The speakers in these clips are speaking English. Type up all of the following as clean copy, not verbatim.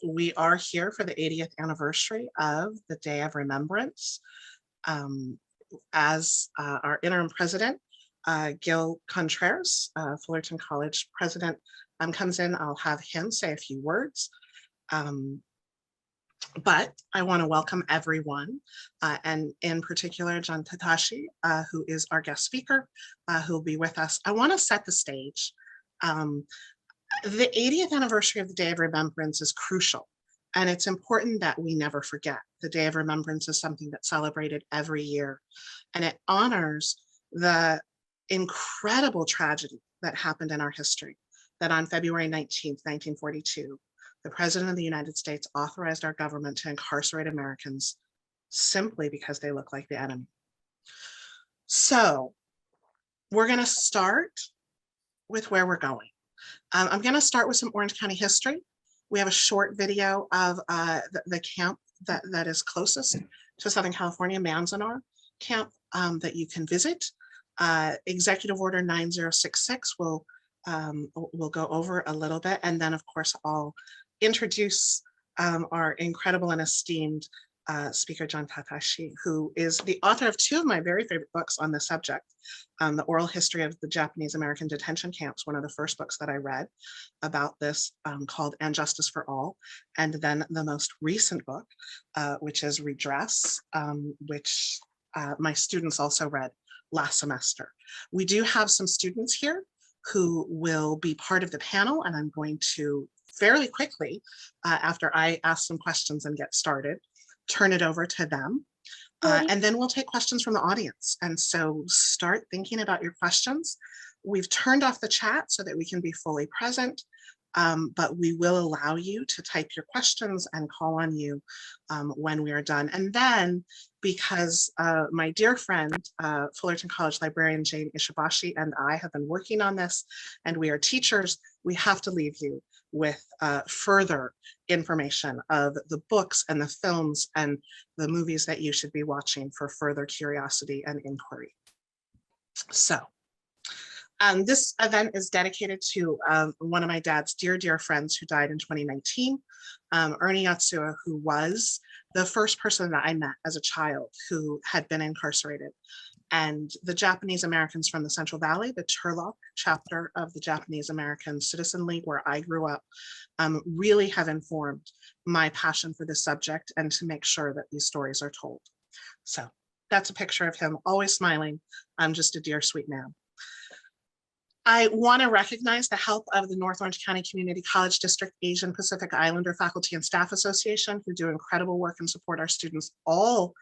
We are here for the 80th anniversary of the Day of Remembrance. As our interim president, Gil Contreras, Fullerton College president, comes in, I'll have him say a few words. But I want to welcome everyone, and in particular, John Tateishi, who is our guest speaker, who will be with us. I want to set the stage. The 80th anniversary of the Day of Remembrance is crucial, and it's important that we never forget. The Day of Remembrance is something that's celebrated every year, and it honors the incredible tragedy that happened in our history, that on February 19th, 1942, the President of the United States authorized our government to incarcerate Americans simply because they look like the enemy. So we're going to start with where we're going. I'm going to start with some Orange County history. We have a short video of the camp that is closest to Southern California, Manzanar camp, that you can visit. Executive Order 9066 will go over a little bit, and then of course I'll introduce our incredible and esteemed speaker, John Tateishi, who is the author of two of my very favorite books on the subject. The Oral History of the Japanese American Detention Camps, one of the first books that I read about this, called And Justice for All, and then the most recent book, which is Redress, which my students also read last semester. We do have some students here who will be part of the panel, and I'm going to fairly quickly, after I ask some questions and get started, turn it over to them. And then we'll take questions from the audience. And so start thinking about your questions. We've turned off the chat so that we can be fully present, but we will allow you to type your questions and call on you when we are done. And then, because my dear friend, Fullerton College librarian Jane Ishibashi and I have been working on this, and we are teachers, we have to leave you with further information of the books and the films and the movies that you should be watching for further curiosity and inquiry. So this event is dedicated to one of my dad's dear friends who died in 2019, Ernie Yatsuda, who was the first person that I met as a child who had been incarcerated. And the Japanese Americans from the Central Valley, the Turlock chapter of the Japanese American Citizen League, where I grew up, really have informed my passion for this subject and to make sure that these stories are told. So that's a picture of him, always smiling. I'm just a dear, sweet man. I want to recognize the help of the North Orange County Community College District Asian Pacific Islander Faculty and Staff Association, who do incredible work and support our students all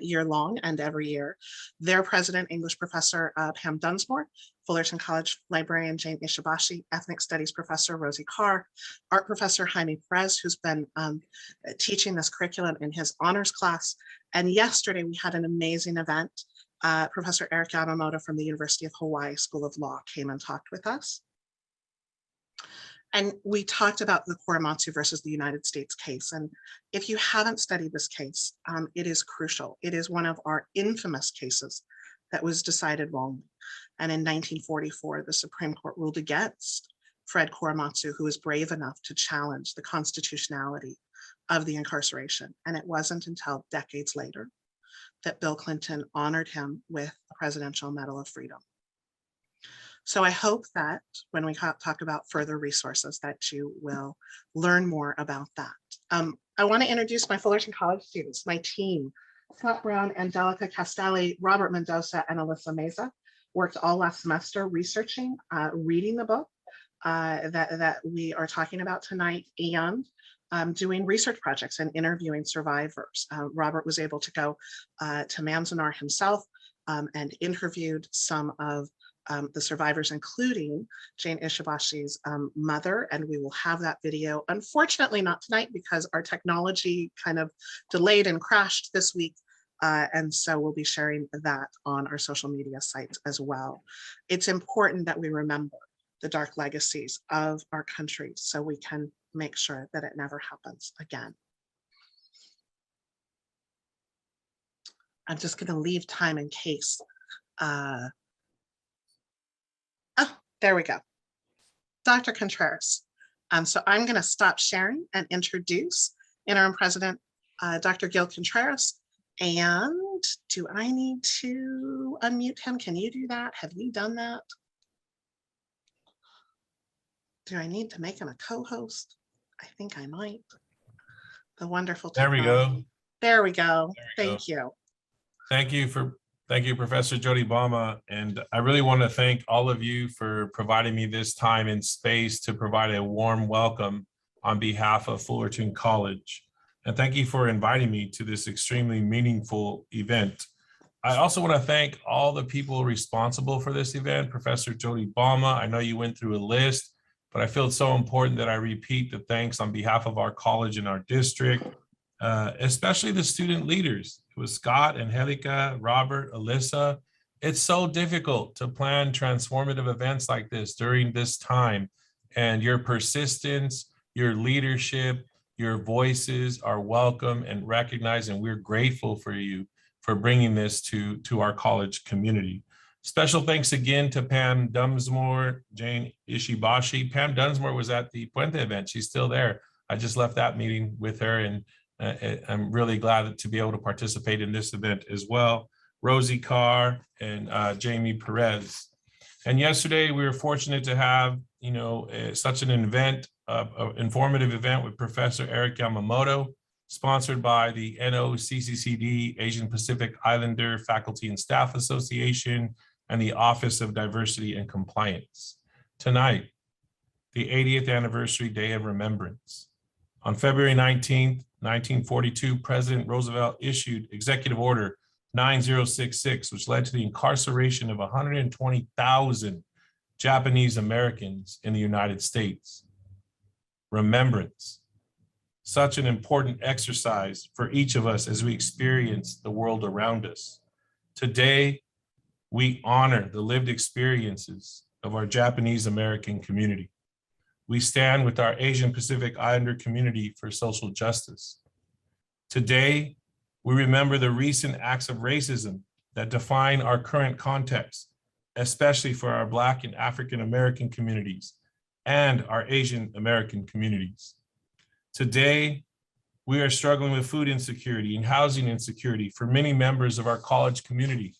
year long and every year. Their president, English professor Pam Dunsmore, Fullerton College librarian Jane Ishibashi, ethnic studies professor Rosie Carr, art professor Jaime Perez, who's been teaching this curriculum in his honors class. And yesterday we had an amazing event. Professor Eric Yamamoto from the University of Hawaii School of Law came and talked with us. And we talked about the Korematsu versus the United States case. And if you haven't studied this case, it is crucial. It is one of our infamous cases that was decided wrongly. And in 1944, the Supreme Court ruled against Fred Korematsu, who was brave enough to challenge the constitutionality of the incarceration. And it wasn't until decades later that Bill Clinton honored him with a Presidential Medal of Freedom. So I hope that when we talk about further resources that you will learn more about that. I want to introduce my Fullerton College students, my team. Scott Brown, Angelica Castelli, Robert Mendoza, and Alyssa Meza worked all last semester researching, reading the book that we are talking about tonight, and doing research projects and interviewing survivors. Robert was able to go to Manzanar himself and interviewed some of the survivors, including Jane Ishibashi's mother, and we will have that video. Unfortunately, not tonight because our technology kind of delayed and crashed this week, and so we'll be sharing that on our social media sites as well. It's important that we remember the dark legacies of our country so we can make sure that it never happens again. I'm just going to leave time in case. Oh, there we go. Dr. Contreras, So I'm going to stop sharing and introduce Interim President Dr. Gil Contreras. And do I need to unmute him? Can you do that? Have you done that? Do I need to make him a co-host? I think I might. The wonderful technology. There we go. There we go. Thank you. Thank you, Professor Jodi Balma. And I really want to thank all of you for providing me this time and space to provide a warm welcome on behalf of Fullerton College. And thank you for inviting me to this extremely meaningful event. I also want to thank all the people responsible for this event. Professor Jodi Balma, I know you went through a list, but I feel it's so important that I repeat the thanks on behalf of our college and our district, especially the student leaders. It was Scott, Angelica, Robert, Alyssa. It's so difficult to plan transformative events like this during this time, and your persistence, your leadership, your voices are welcome and recognized, and we're grateful for you for bringing this to our college community. Special thanks again to Pam Dunsmore, Jane Ishibashi. Pam Dunsmore was at the Puente event. She's still there. I just left that meeting with her, and I'm really glad to be able to participate in this event as well. Rosie Carr and Jamie Perez. And yesterday we were fortunate to have, such an event, informative event with Professor Eric Yamamoto, sponsored by the NOCCCD Asian Pacific Islander Faculty and Staff Association and the Office of Diversity and Compliance. Tonight, the 80th Anniversary Day of Remembrance. On February 19th, 1942, President Roosevelt issued Executive Order 9066, which led to the incarceration of 120,000 Japanese Americans in the United States. Remembrance, such an important exercise for each of us as we experience the world around us. Today, we honor the lived experiences of our Japanese American community. We stand with our Asian Pacific Islander community for social justice. Today, we remember the recent acts of racism that define our current context, especially for our Black and African American communities and our Asian American communities. Today, we are struggling with food insecurity and housing insecurity for many members of our college community.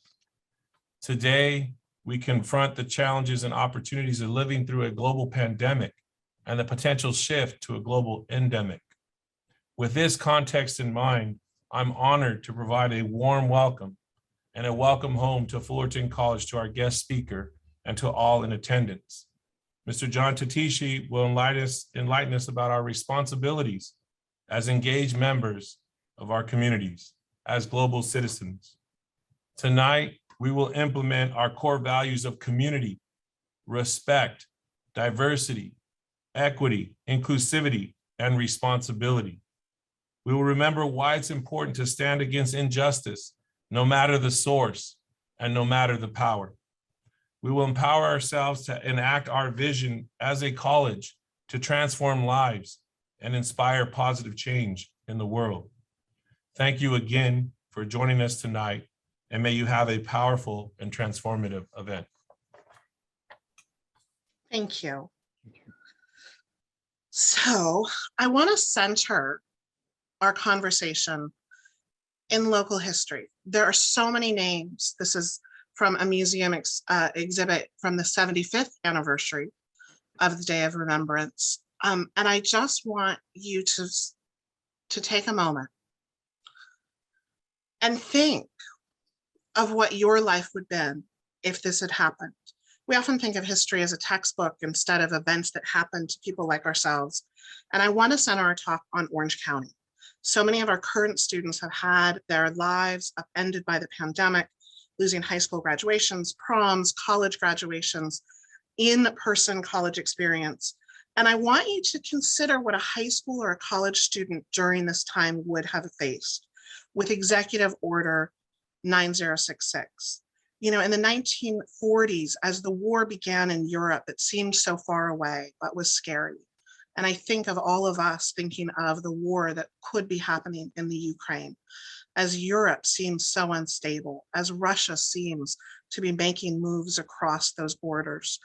Today, we confront the challenges and opportunities of living through a global pandemic and the potential shift to a global endemic. With this context in mind, I'm honored to provide a warm welcome and a welcome home to Fullerton College, to our guest speaker, and to all in attendance. Mr. John Tateishi will enlighten us about our responsibilities as engaged members of our communities, as global citizens. Tonight, we will implement our core values of community, respect, diversity, equity, inclusivity, and responsibility. We will remember why it's important to stand against injustice, no matter the source and no matter the power. We will empower ourselves to enact our vision as a college to transform lives and inspire positive change in the world. Thank you again for joining us tonight, and may you have a powerful and transformative event. Thank you. So I want to center our conversation in local history. There are so many names. This is from a museum exhibit from the 75th anniversary of the Day of Remembrance. And I just want you to take a moment and think of what your life would have been if this had happened. We often think of history as a textbook instead of events that happen to people like ourselves. And I want to center our talk on Orange County. So many of our current students have had their lives upended by the pandemic, losing high school graduations, proms, college graduations, in-person college experience. And I want you to consider what a high school or a college student during this time would have faced with Executive Order 9066. You know, in the 1940s, as the war began in Europe, it seemed so far away, but was scary. And I think of all of us thinking of the war that could be happening in the Ukraine, as Europe seems so unstable, as Russia seems to be making moves across those borders.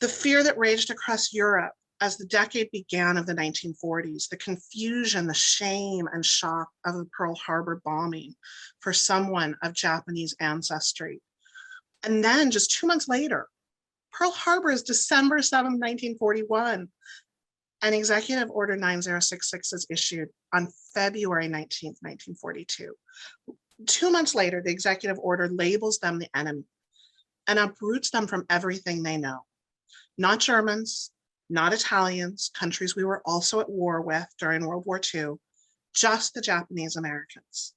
The fear that raged across Europe As the decade began of the 1940s, the confusion, the shame and shock of the Pearl Harbor bombing for someone of Japanese ancestry. And then just 2 months later, Pearl Harbor is December 7th, 1941. And Executive Order 9066 is issued on February 19th, 1942. 2 months later, the executive order labels them the enemy and uproots them from everything they know. Not Germans, not Italians, countries we were also at war with during World War II, just the Japanese Americans.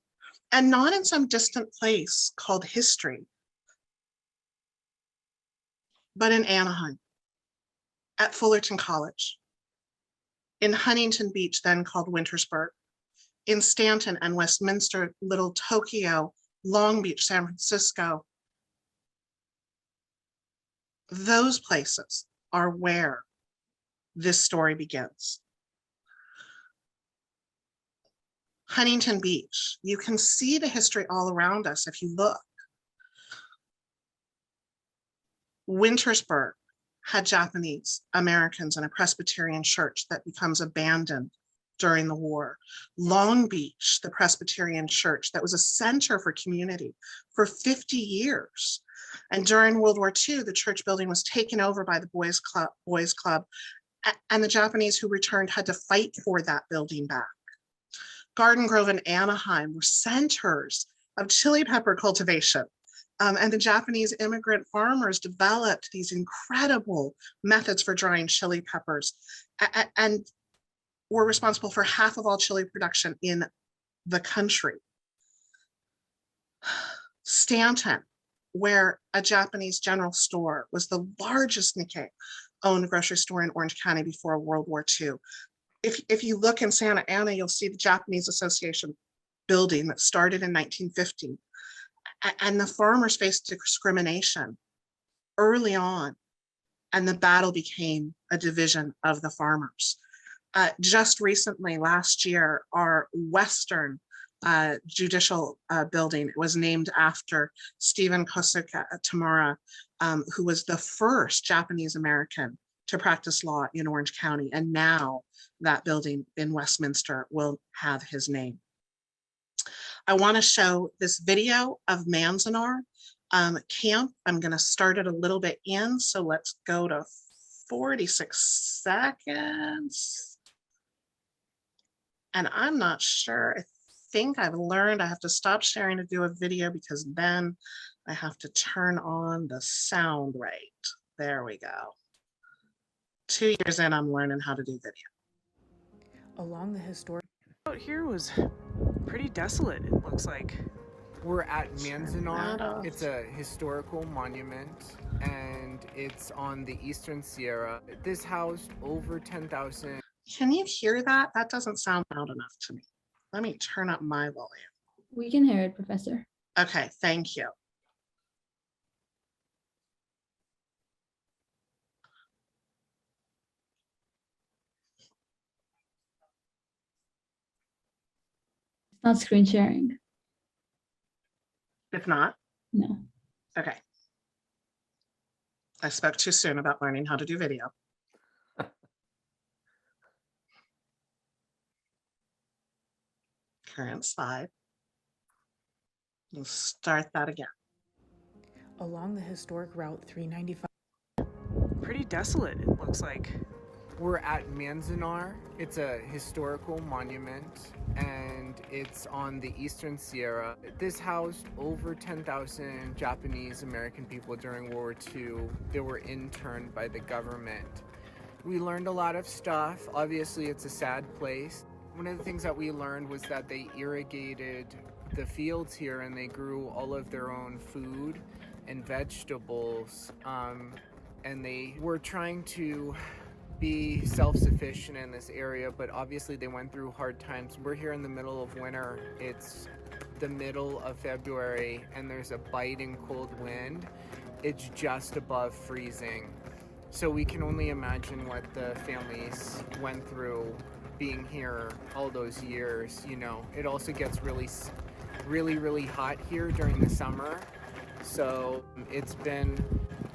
And not in some distant place called history, but in Anaheim, at Fullerton College, in Huntington Beach, then called Wintersburg, in Stanton and Westminster, Little Tokyo, Long Beach, San Francisco. Those places are where this story begins. Huntington Beach, you can see the history all around us if you look. Wintersburg had Japanese Americans in a Presbyterian church that becomes abandoned during the war. Long Beach, the Presbyterian church that was a center for community for 50 years. And during World War II, the church building was taken over by the Boys Club, and the Japanese who returned had to fight for that building back. Garden Grove and Anaheim were centers of chili pepper cultivation. And the Japanese immigrant farmers developed these incredible methods for drying chili peppers and were responsible for half of all chili production in the country. Stanton, where a Japanese general store was the largest Nikkei-owned grocery store in Orange County before World War II. If you look in Santa Ana, you'll see the Japanese Association building that started in 1950. And the farmers faced discrimination early on, and the battle became a division of the farmers. Just recently, last year, our Western judicial building was named after Stephen Kosuke Tamura, who was the first Japanese American to practice law in Orange County. And now that building in Westminster will have his name. I want to show this video of Manzanar camp. I'm going to start it a little bit in, so let's go to 46 seconds. And I'm not sure, I think I've learned I have to stop sharing to do a video because then I have to turn on the sound right. There we go. 2 years in, I'm learning how to do video. Along the historic out here was pretty desolate, it looks like. We're at Manzanar. It's a historical monument and it's on the Eastern Sierra. This housed over 10,000. Can you hear that? That doesn't sound loud enough to me. Let me turn up my volume. We can hear it, Professor. Okay, thank you. It's not screen sharing. If not, No. okay. I spoke too soon about learning how to do video. Current slide. We'll start that again. Along the historic Route 395. Pretty desolate, it looks like. We're at Manzanar. It's a historical monument and it's on the Eastern Sierra. This housed over 10,000 Japanese American people during World War II. They were interned by the government. We learned a lot of stuff. Obviously, it's a sad place. One of the things that we learned was that they irrigated the fields here and they grew all of their own food and vegetables. And they were trying to be self-sufficient in this area, but obviously they went through hard times. We're here in the middle of winter. It's the middle of February and there's a biting cold wind. It's just above freezing. So we can only imagine what the families went through being here all those years. You know, it also gets really hot here during the summer. So it's been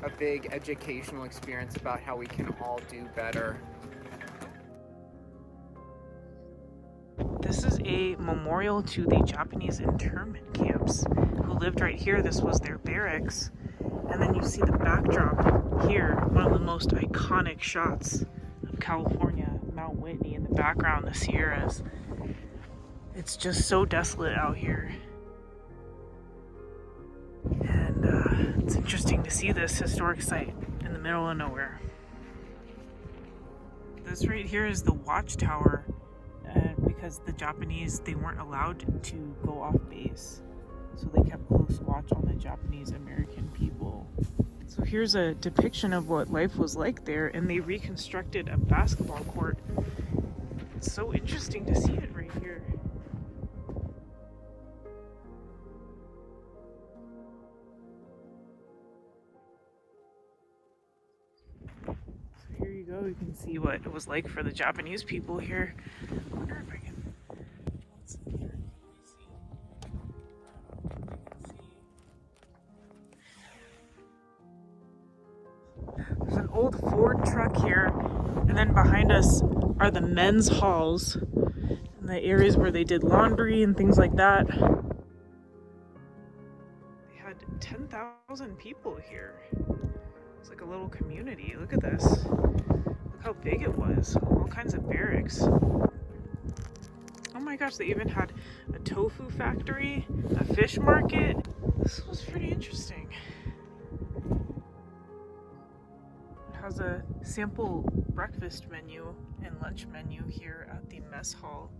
a big educational experience about how we can all do better. a memorial to the Japanese internment camps who lived right here. This was their barracks. And then you see the backdrop here, one of the most iconic shots of California, Mount Whitney in the background, the Sierras. It's just so desolate out here. And it's interesting to see this historic site in the middle of nowhere. This right here is the watchtower, because the Japanese, they weren't allowed to go off base. So they kept close watch on the Japanese American people. So here's a depiction of what life was like there, and they reconstructed a basketball court. It's so interesting to see it right here. So here you go, you can see what it was like for the Japanese people here. I wonder if I can... Let's see here. There's an old Ford truck here, and then behind us are the men's halls and the areas where they did laundry and things like that. They had 10,000 people here. It's like a little community. Look at this. Look how big it was. All kinds of barracks. Oh my gosh, they even had a tofu factory, a fish market. This was pretty interesting. Has a sample breakfast menu and lunch menu here at the mess hall.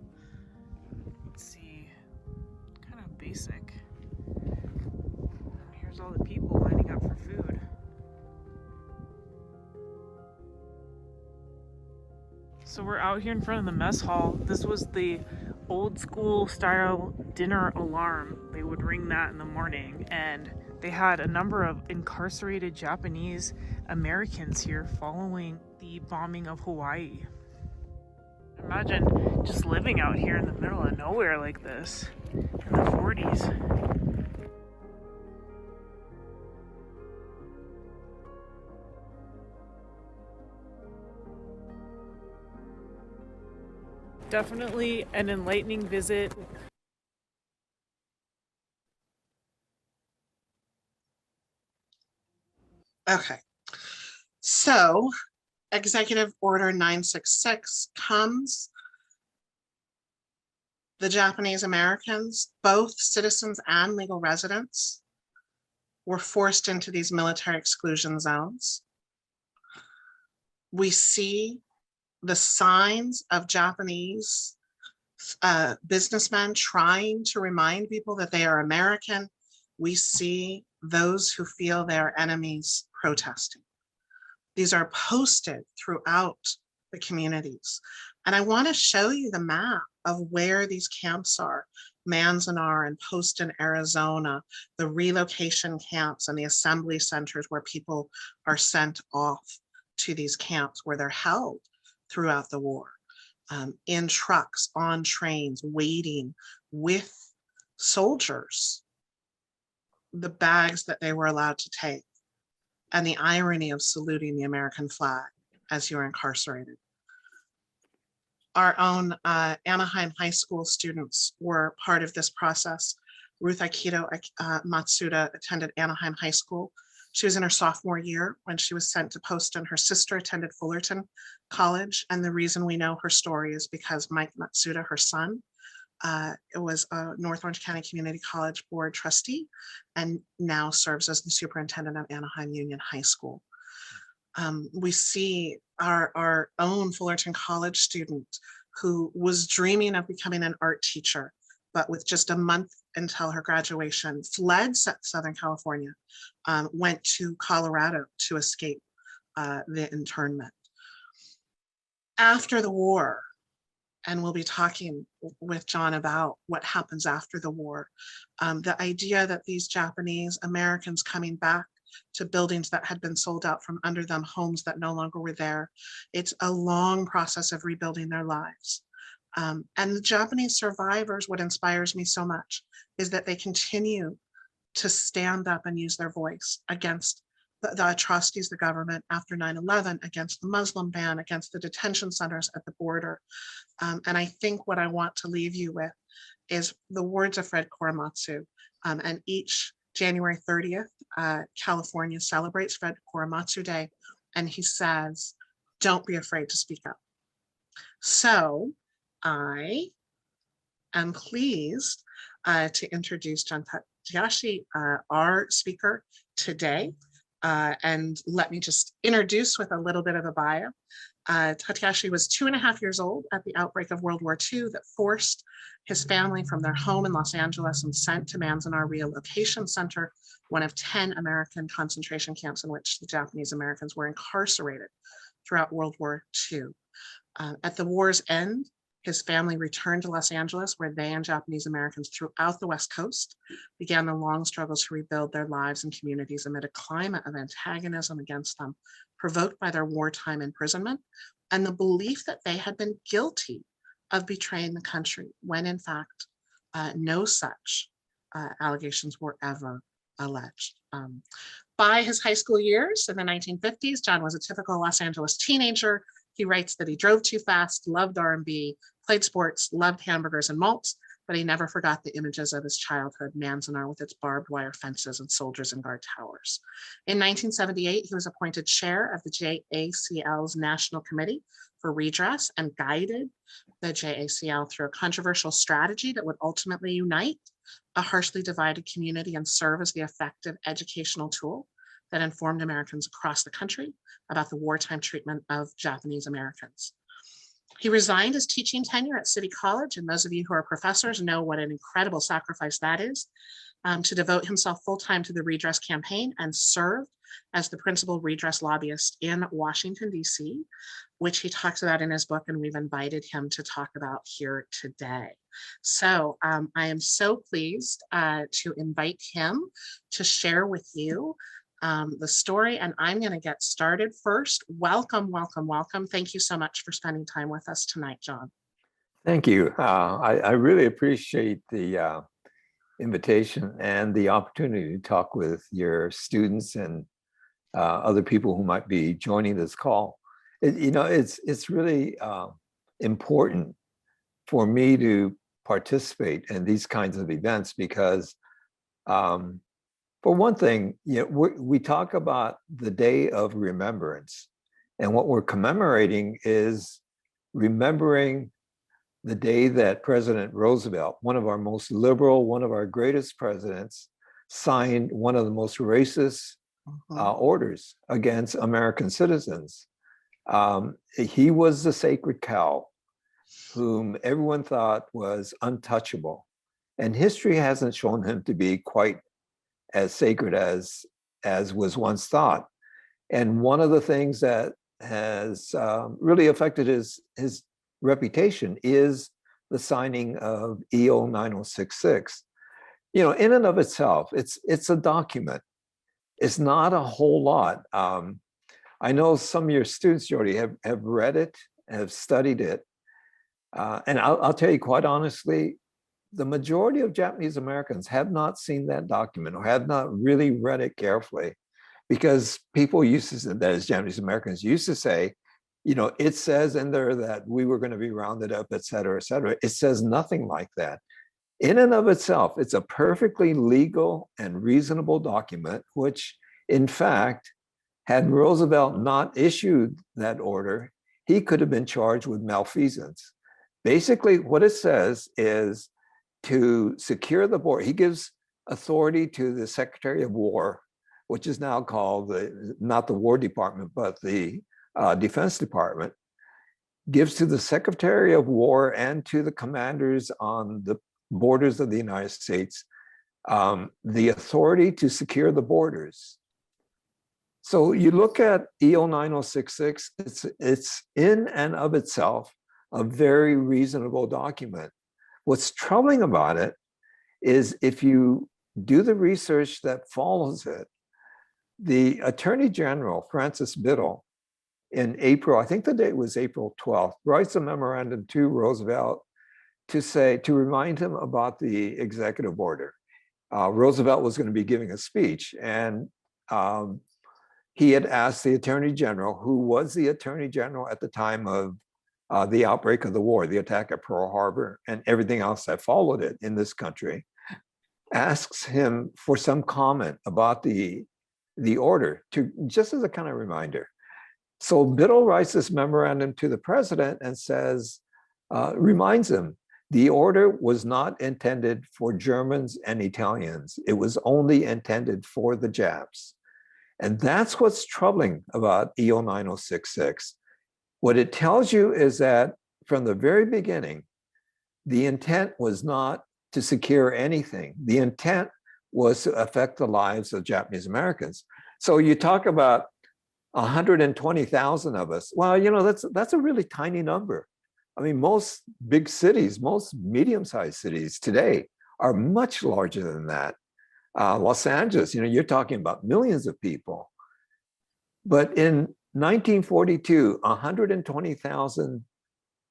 Let's see, kind of basic. And here's all the people lining up for food. So we're out here in front of the mess hall. This was the old school style dinner alarm. They would ring that in the morning, and they had a number of incarcerated Japanese Americans here following the bombing of Hawaii. Imagine just living out here in the middle of nowhere like this in the 40s. Definitely an enlightening visit. Okay, so Executive Order 966 comes. The Japanese Americans, both citizens and legal residents, were forced into these military exclusion zones. We see the signs of Japanese businessmen trying to remind people that they are American. We see those who feel they are enemies protesting. These are posted throughout the communities. And I want to show you the map of where these camps are. Manzanar and Poston, Arizona, the relocation camps and the assembly centers where people are sent off to these camps where they're held throughout the war, in trucks, on trains, waiting with soldiers, the bags that they were allowed to take, and the irony of saluting the American flag as you're incarcerated. Our own Anaheim High School students were part of this process. Ruth Aikido Matsuda attended Anaheim High School. She was in her sophomore year when she was sent to Poston. Her sister attended Fullerton College. And the reason we know her story is because Mike Matsuda, her son, was a North Orange County Community College board trustee and now serves as the superintendent of Anaheim Union High School. We see our own Fullerton College student who was dreaming of becoming an art teacher, but with just a month until her graduation, fled Southern California, went to Colorado to escape the internment. After the war, and we'll be talking with John about what happens after the war, the idea that these Japanese Americans coming back to buildings that had been sold out from under them, homes that no longer were there. It's a long process of rebuilding their lives. And the Japanese survivors, what inspires me so much is that they continue to stand up and use their voice against the atrocities of the government after 9/11, against the Muslim ban, against the detention centers at the border. And I think what I want to leave you with is the words of Fred Korematsu. And each January 30th, California celebrates Fred Korematsu Day. And he says, don't be afraid to speak up. So I am pleased to introduce John Tateishi, our speaker today. And let me just introduce with a little bit of a bio. Tateishi was 2.5 years old at the outbreak of World War II that forced his family from their home in Los Angeles and sent to Manzanar Relocation Center, one of 10 American concentration camps in which the Japanese Americans were incarcerated throughout World War II. At the war's end, his family returned to Los Angeles, where they and Japanese Americans throughout the West Coast began the long struggle to rebuild their lives and communities amid a climate of antagonism against them, provoked by their wartime imprisonment and the belief that they had been guilty of betraying the country, when in fact, no such allegations were ever alleged. By his high school years in the 1950s, John was a typical Los Angeles teenager. He writes that he drove too fast, loved R&B, played sports, loved hamburgers and malts, but he never forgot the images of his childhood, Manzanar with its barbed wire fences and soldiers and guard towers. In 1978, he was appointed chair of the JACL's National Committee for Redress and guided the JACL through a controversial strategy that would ultimately unite a harshly divided community and serve as the effective educational tool that informed Americans across the country about the wartime treatment of Japanese Americans. He resigned his teaching tenure at City College, and those of you who are professors know what an incredible sacrifice that is, to devote himself full-time to the redress campaign and served as the principal redress lobbyist in Washington, D.C., which he talks about in his book, and we've invited him to talk about here today. So I am so pleased to invite him to share with you the story, and I'm going to get started first. Welcome, welcome, welcome. Thank you so much for spending time with us tonight, John. Thank you. I really appreciate the invitation and the opportunity to talk with your students and other people who might be joining this call. It's really important for me to participate in these kinds of events because for one thing, we talk about the Day of Remembrance, and what we're commemorating is remembering the day that President Roosevelt, one of our most liberal, one of our greatest presidents, signed one of the most racist orders against American citizens. He was the sacred cow whom everyone thought was untouchable. And history hasn't shown him to be quite as sacred as was once thought. And one of the things that has really affected his reputation is the signing of EO 9066. In and of itself, it's a document. It's not a whole lot. I know some of your students, Jodi, have read it, have studied it. And I'll tell you quite honestly, the majority of Japanese Americans have not seen that document or have not really read it carefully, because people used to say, that is, Japanese Americans used to say, it says in there that we were going to be rounded up, et cetera, et cetera. It says nothing like that. In and of itself, it's a perfectly legal and reasonable document, which in fact, had Roosevelt not issued that order, he could have been charged with malfeasance. Basically, what it says is to secure the border. He gives authority to the Secretary of War, which is now called not the War Department, but the Defense Department, gives to the Secretary of War and to the commanders on the borders of the United States the authority to secure the borders. So you look at EO 9066, it's in and of itself a very reasonable document. What's troubling about it is if you do the research that follows it, the Attorney General, Francis Biddle, in April, I think the date was April 12th, writes a memorandum to Roosevelt to remind him about the executive order. Roosevelt was going to be giving a speech, and he had asked the Attorney General, who was the Attorney General at the time of the outbreak of the war, the attack at Pearl Harbor, and everything else that followed it in this country, asks him for some comment about the order, to just as a kind of reminder. So Biddle writes this memorandum to the president and says, reminds him, the order was not intended for Germans and Italians. It was only intended for the Japs. And that's what's troubling about EO 9066. What it tells you is that from the very beginning, the intent was not to secure anything. The intent was to affect the lives of Japanese Americans. So you talk about 120,000 of us. Well, you know, that's a really tiny number. I mean, most big cities, most medium-sized cities today are much larger than that. Los Angeles, you know, you're talking about millions of people. But in 1942, 120,000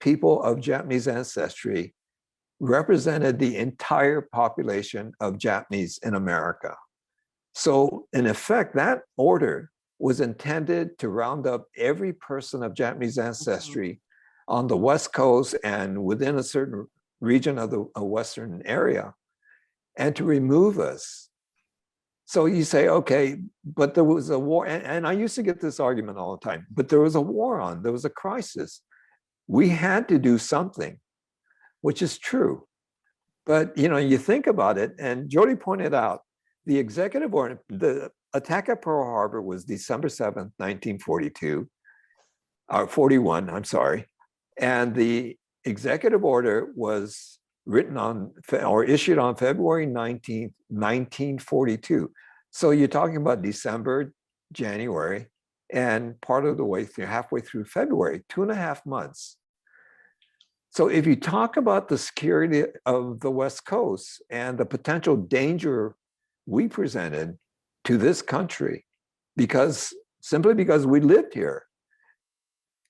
people of Japanese ancestry represented the entire population of Japanese in America. So in effect, that order was intended to round up every person of Japanese ancestry on the West Coast and within a certain region of the Western area, and to remove us. So you say, okay, but there was a war, and I used to get this argument all the time, but there was a war on, there was a crisis. We had to do something, which is true. But you know, you think about it, and Jodi pointed out, the executive order, the attack at Pearl Harbor was December 7th, 1942, or 41, I'm sorry. And the executive order was written on, or issued on February 19th, 1942. So you're talking about December, January, and part of the way through, halfway through February, 2.5 months. So if you talk about the security of the West Coast and the potential danger we presented to this country, simply because we lived here,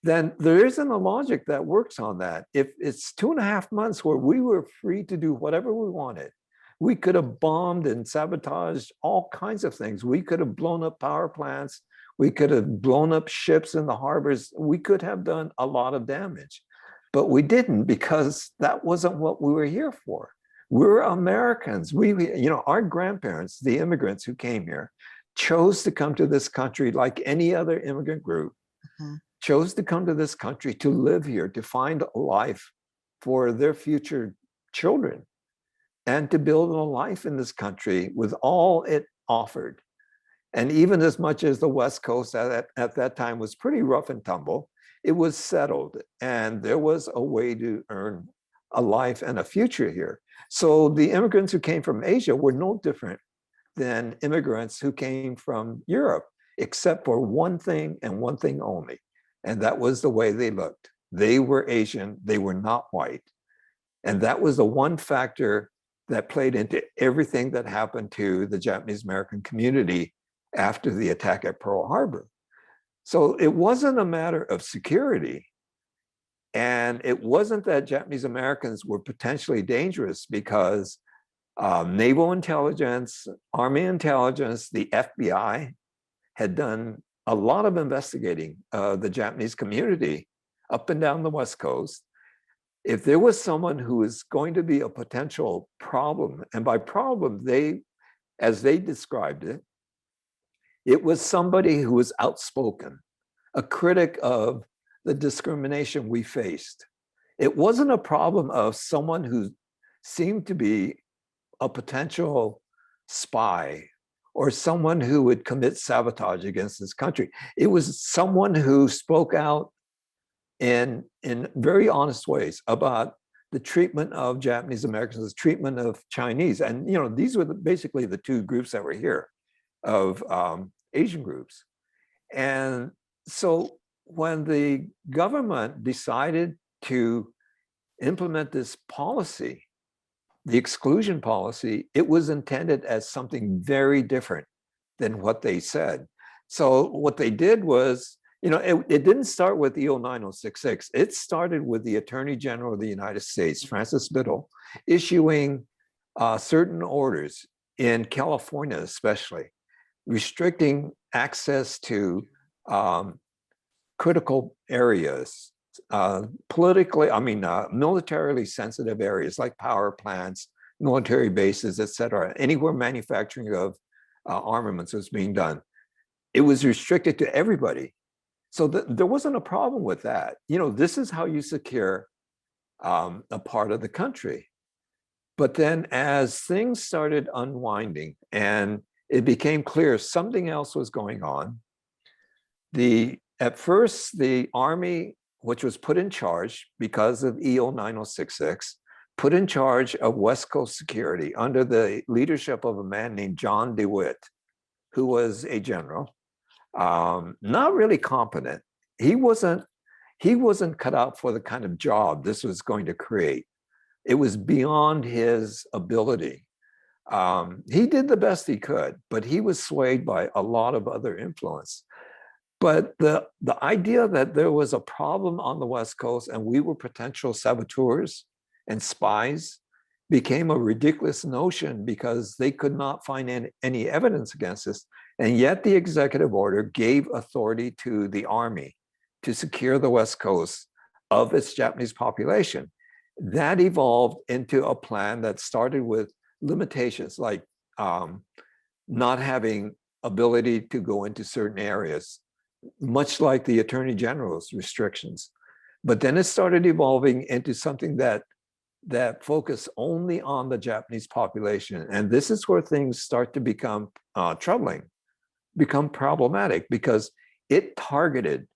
then there isn't a logic that works on that. If it's 2.5 months where we were free to do whatever we wanted, we could have bombed and sabotaged all kinds of things. We could have blown up power plants. We could have blown up ships in the harbors. We could have done a lot of damage, but we didn't, because that wasn't what we were here for. We're Americans. You know, our grandparents, the immigrants who came here, chose to come to this country like any other immigrant group, chose to come to this country to live here, to find a life for their future children, and to build a life in this country with all it offered. And even as much as the West Coast at that time was pretty rough and tumble, it was settled, and there was a way to earn a life and a future here. So the immigrants who came from Asia were no different than immigrants who came from Europe, except for one thing and one thing only, and that was the way they looked. They were Asian, they were not white. And that was the one factor that played into everything that happened to the Japanese American community after the attack at Pearl Harbor. So it wasn't a matter of security. And it wasn't that Japanese Americans were potentially dangerous, because naval intelligence, army intelligence, the FBI had done a lot of investigating the Japanese community up and down the West Coast. If there was someone who was going to be a potential problem, and by problem, as they described it, it was somebody who was outspoken, a critic of the discrimination we faced. It wasn't a problem of someone who seemed to be a potential spy or someone who would commit sabotage against this country. It was someone who spoke out in very honest ways about the treatment of Japanese Americans, the treatment of Chinese. And you know, these were basically the two groups that were here of Asian groups. And so when the government decided to implement this policy, the exclusion policy, it was intended as something very different than what they said. So what they did was, you know, it didn't start with EO 9066. It started with the Attorney General of the United States, Francis Biddle, issuing certain orders in California, especially restricting access to critical areas, militarily sensitive areas like power plants, military bases, etc. Anywhere manufacturing of armaments was being done, it was restricted to everybody. So there wasn't a problem with that. This is how you secure a part of the country. But then as things started unwinding and it became clear something else was going on, at first the Army, which was put in charge because of EO 9066, put in charge of West Coast security under the leadership of a man named John DeWitt, who was a general, not really competent. He wasn't cut out for the kind of job this was going to create. It was beyond his ability. He did the best he could, but he was swayed by a lot of other influence. But the idea that there was a problem on the West Coast and we were potential saboteurs and spies became a ridiculous notion because they could not find any evidence against us. And yet the executive order gave authority to the Army to secure the West Coast of its Japanese population. That evolved into a plan that started with limitations like not having ability to go into certain areas, much like the Attorney General's restrictions. But then it started evolving into something that focused only on the Japanese population. And this is where things start to become troubling, become problematic, because it targeted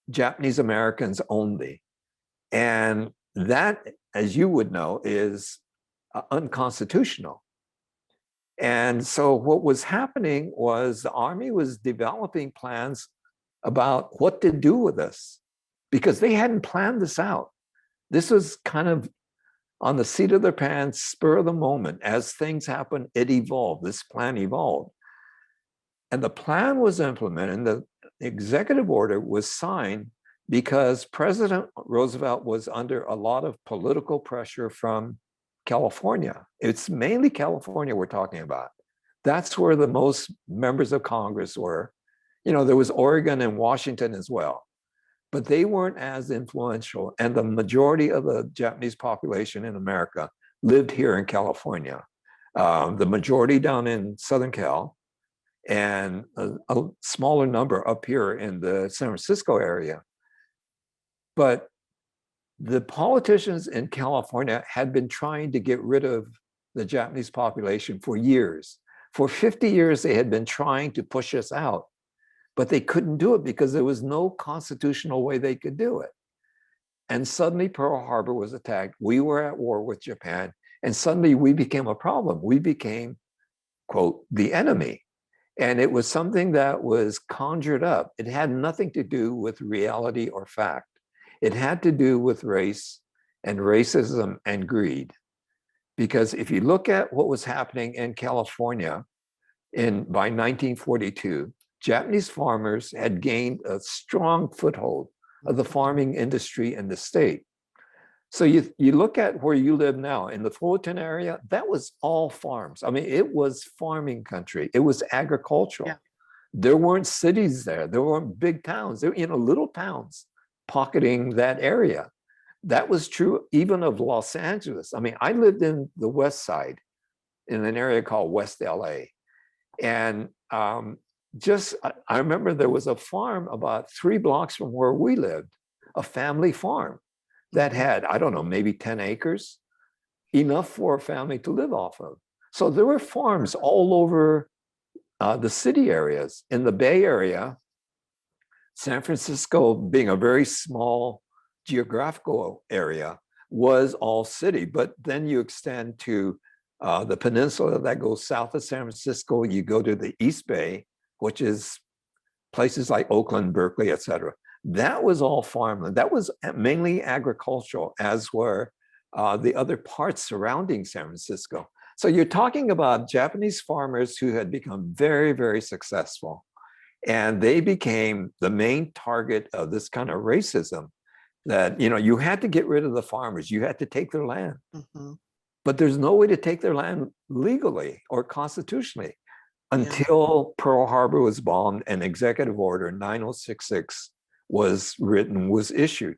Japanese Americans only. And that, as you would know, is unconstitutional. And so what was happening was the Army was developing plans about what to do with us, because they hadn't planned this out. This was kind of on the seat of their pants, spur of the moment. As things happened, it evolved. This plan evolved. And the plan was implemented, and the executive order was signed because President Roosevelt was under a lot of political pressure from California. It's mainly California we're talking about. That's where the most members of Congress were. There was Oregon and Washington as well, but they weren't as influential. And the majority of the Japanese population in America lived here in California. The majority down in Southern Cal, and a smaller number up here in the San Francisco area. But the politicians in California had been trying to get rid of the Japanese population for years. For 50 years, they had been trying to push us out, but they couldn't do it because there was no constitutional way they could do it. And suddenly Pearl Harbor was attacked. We were at war with Japan, and suddenly we became a problem. We became, quote, the enemy. And it was something that was conjured up. It had nothing to do with reality or fact. It had to do with race and racism and greed. Because if you look at what was happening in California by 1942, Japanese farmers had gained a strong foothold of the farming industry in the state. So you look at where you live now in the Fullerton area, that was all farms. I mean, it was farming country. It was agricultural. Yeah. There weren't cities there. There weren't big towns. There were, little towns pocketing that area. That was true even of Los Angeles. I mean, I lived in the West Side in an area called West LA. And I remember there was a farm about 3 blocks from where we lived, a family farm that had, I don't know, maybe 10 acres, enough for a family to live off of. So there were farms all over the city areas. In the Bay Area, San Francisco, being a very small geographical area, was all city. But then you extend to the peninsula that goes south of San Francisco, you go to the East Bay, which is places like Oakland, Berkeley, et cetera. That was all farmland. That was mainly agricultural, as were the other parts surrounding San Francisco. So you're talking about Japanese farmers who had become very, very successful. And they became the main target of this kind of racism that, you had to get rid of the farmers. You had to take their land. Mhm. But there's no way to take their land legally or constitutionally. until Pearl Harbor was bombed and Executive Order 9066 was issued.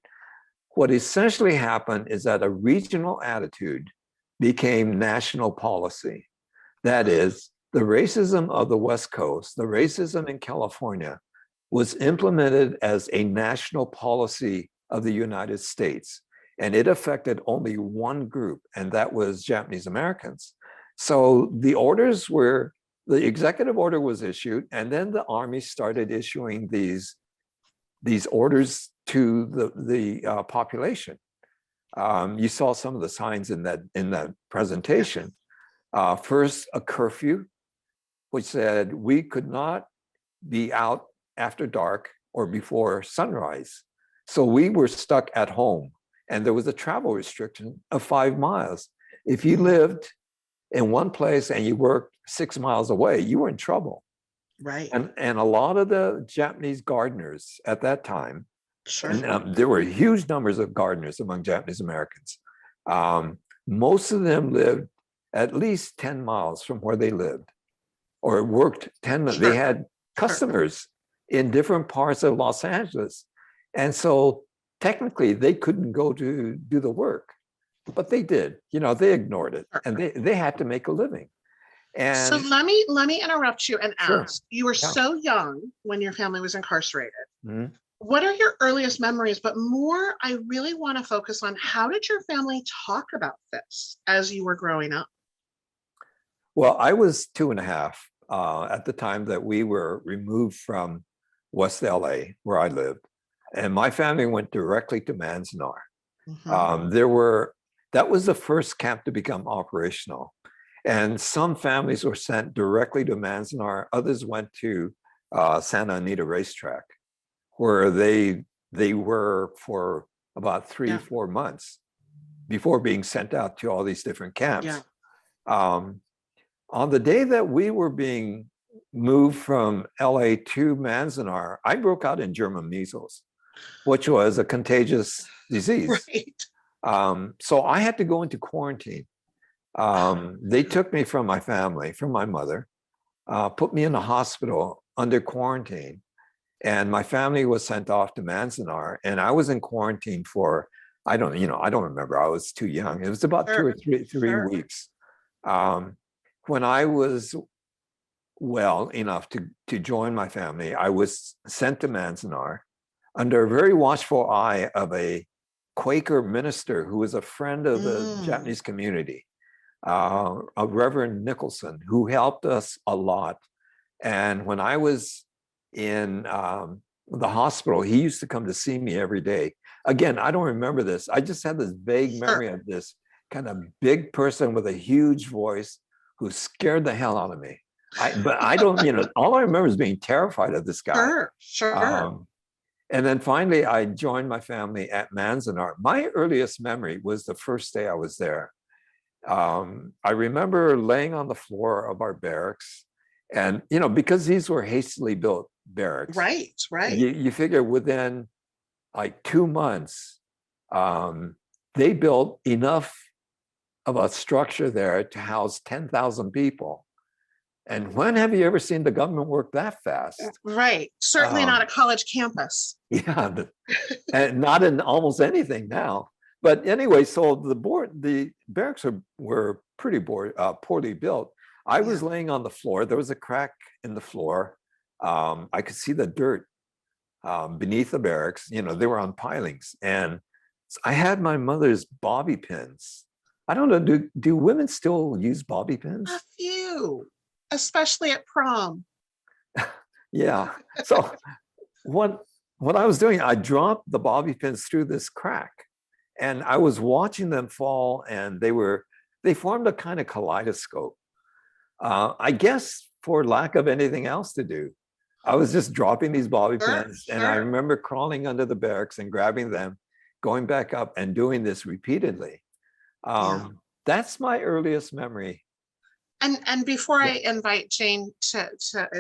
What essentially happened is that a regional attitude became national policy. That is, the racism of the West Coast, the racism in California, was implemented as a national policy of the United States. And it affected only one group, and that was Japanese Americans. So the executive order was issued, and then the Army started issuing these orders to the population. You saw some of the signs in that presentation. First, a curfew, which said we could not be out after dark or before sunrise. So we were stuck at home, and there was a travel restriction of 5 miles. If you lived in one place and you worked 6 miles away, you were in trouble. Right. And a lot of the Japanese gardeners at that time, Sure. and there were huge numbers of gardeners among Japanese Americans. Most of them lived at least 10 miles from where they lived or worked 10 minutes. Sure. They had customers in different parts of Los Angeles. And so technically they couldn't go to do the work, but they did. They ignored it, and they had to make a living. And so let me interrupt you and Sure. ask, you were Yeah. so young when your family was incarcerated. Mhm. What are your earliest memories? But more, I really want to focus on, how did your family talk about this as you were growing up? Well, I was 2.5 at the time that we were removed from West LA, where I lived, and my family went directly to Manzanar. Mhm. That was the first camp to become operational, and some families were sent directly to Manzanar. Others went to Santa Anita Racetrack, where they were for about 3-4 months before being sent out to all these different camps. Yeah. On the day that we were being moved from LA to Manzanar, I broke out in German measles, which was a contagious disease. Right. So I had to go into quarantine. They took me from my family, from my mother, put me in a hospital under quarantine, and my family was sent off to Manzanar, and I was in quarantine for, I don't remember. I was too young. It was about 2 or 3 weeks. When I was well enough to join my family, I was sent to Manzanar under a very watchful eye of a Quaker minister who was a friend of the Japanese community, a Reverend Nicholson, who helped us a lot. And when I was in the hospital, he used to come to see me every day. Again, I don't remember this. I just had this vague memory of this kind of big person with a huge voice who scared the hell out of me. But I don't, all I remember is being terrified of this guy. Sure. And then finally, I joined my family at Manzanar. My earliest memory was the first day I was there. I remember laying on the floor of our barracks, and because these were hastily built barracks, Right. you figure within like 2 months, they built enough of a structure there to house 10,000 people. And when have you ever seen the government work that fast? Right. Certainly not a college campus. Yeah, and not in almost anything now. But anyway, so the barracks were pretty poorly built. I was laying on the floor. There was a crack in the floor. I could see the dirt beneath the barracks. They were on pilings, and I had my mother's bobby pins. I don't know. Do women still use bobby pins? A few, especially at prom. Yeah. So what I was doing, I dropped the bobby pins through this crack, and I was watching them fall, and they formed a kind of kaleidoscope. I guess for lack of anything else to do, I was just dropping these bobby pins, and I remember crawling under the barracks and grabbing them, going back up and doing this repeatedly. That's my earliest memory. And before I invite Jane to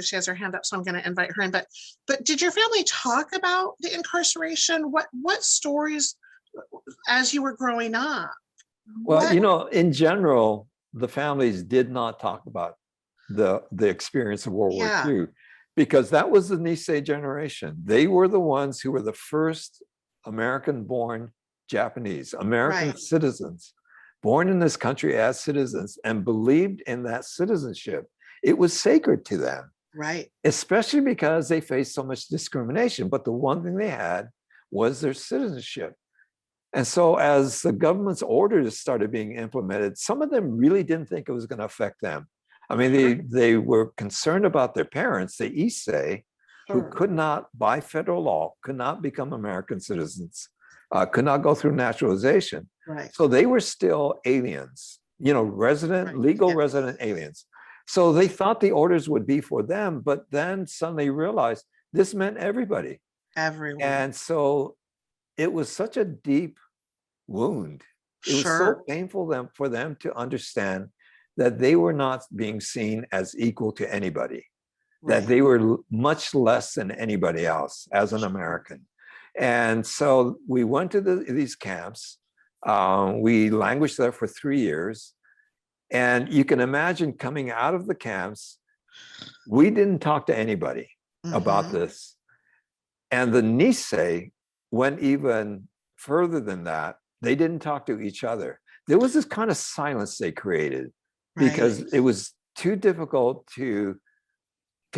she has her hand up, so I'm going to invite her in. But did your family talk about the incarceration? What stories as you were growing up? Well, in general, the families did not talk about the experience of World War Yeah. II, because that was the Nisei generation. They were the ones who were the first American-born Japanese, American Right. citizens, born in this country as citizens and believed in that citizenship. It was sacred to them, Right. especially because they faced so much discrimination. But the one thing they had was their citizenship. And so as the government's orders started being implemented, some of them really didn't think it was going to affect them. I mean, they were concerned about their parents, the Issei, who Sure. could not, by federal law, could not become American citizens, could not go through naturalization. Right. So they were still aliens, Right. legal Yes. resident aliens. So they thought the orders would be for them, but then suddenly realized this meant everybody. Everyone. And so it was such a deep wound. It was so Sure. painful for them to understand that they were not being seen as equal to anybody, that Right. they were much less than anybody else as an American. And so we went to these camps. We languished there for 3 years. And you can imagine coming out of the camps, we didn't talk to anybody about Mhm. this. And the Nisei went even further than that. They didn't talk to each other. There was this kind of silence they created because Right. it was too difficult to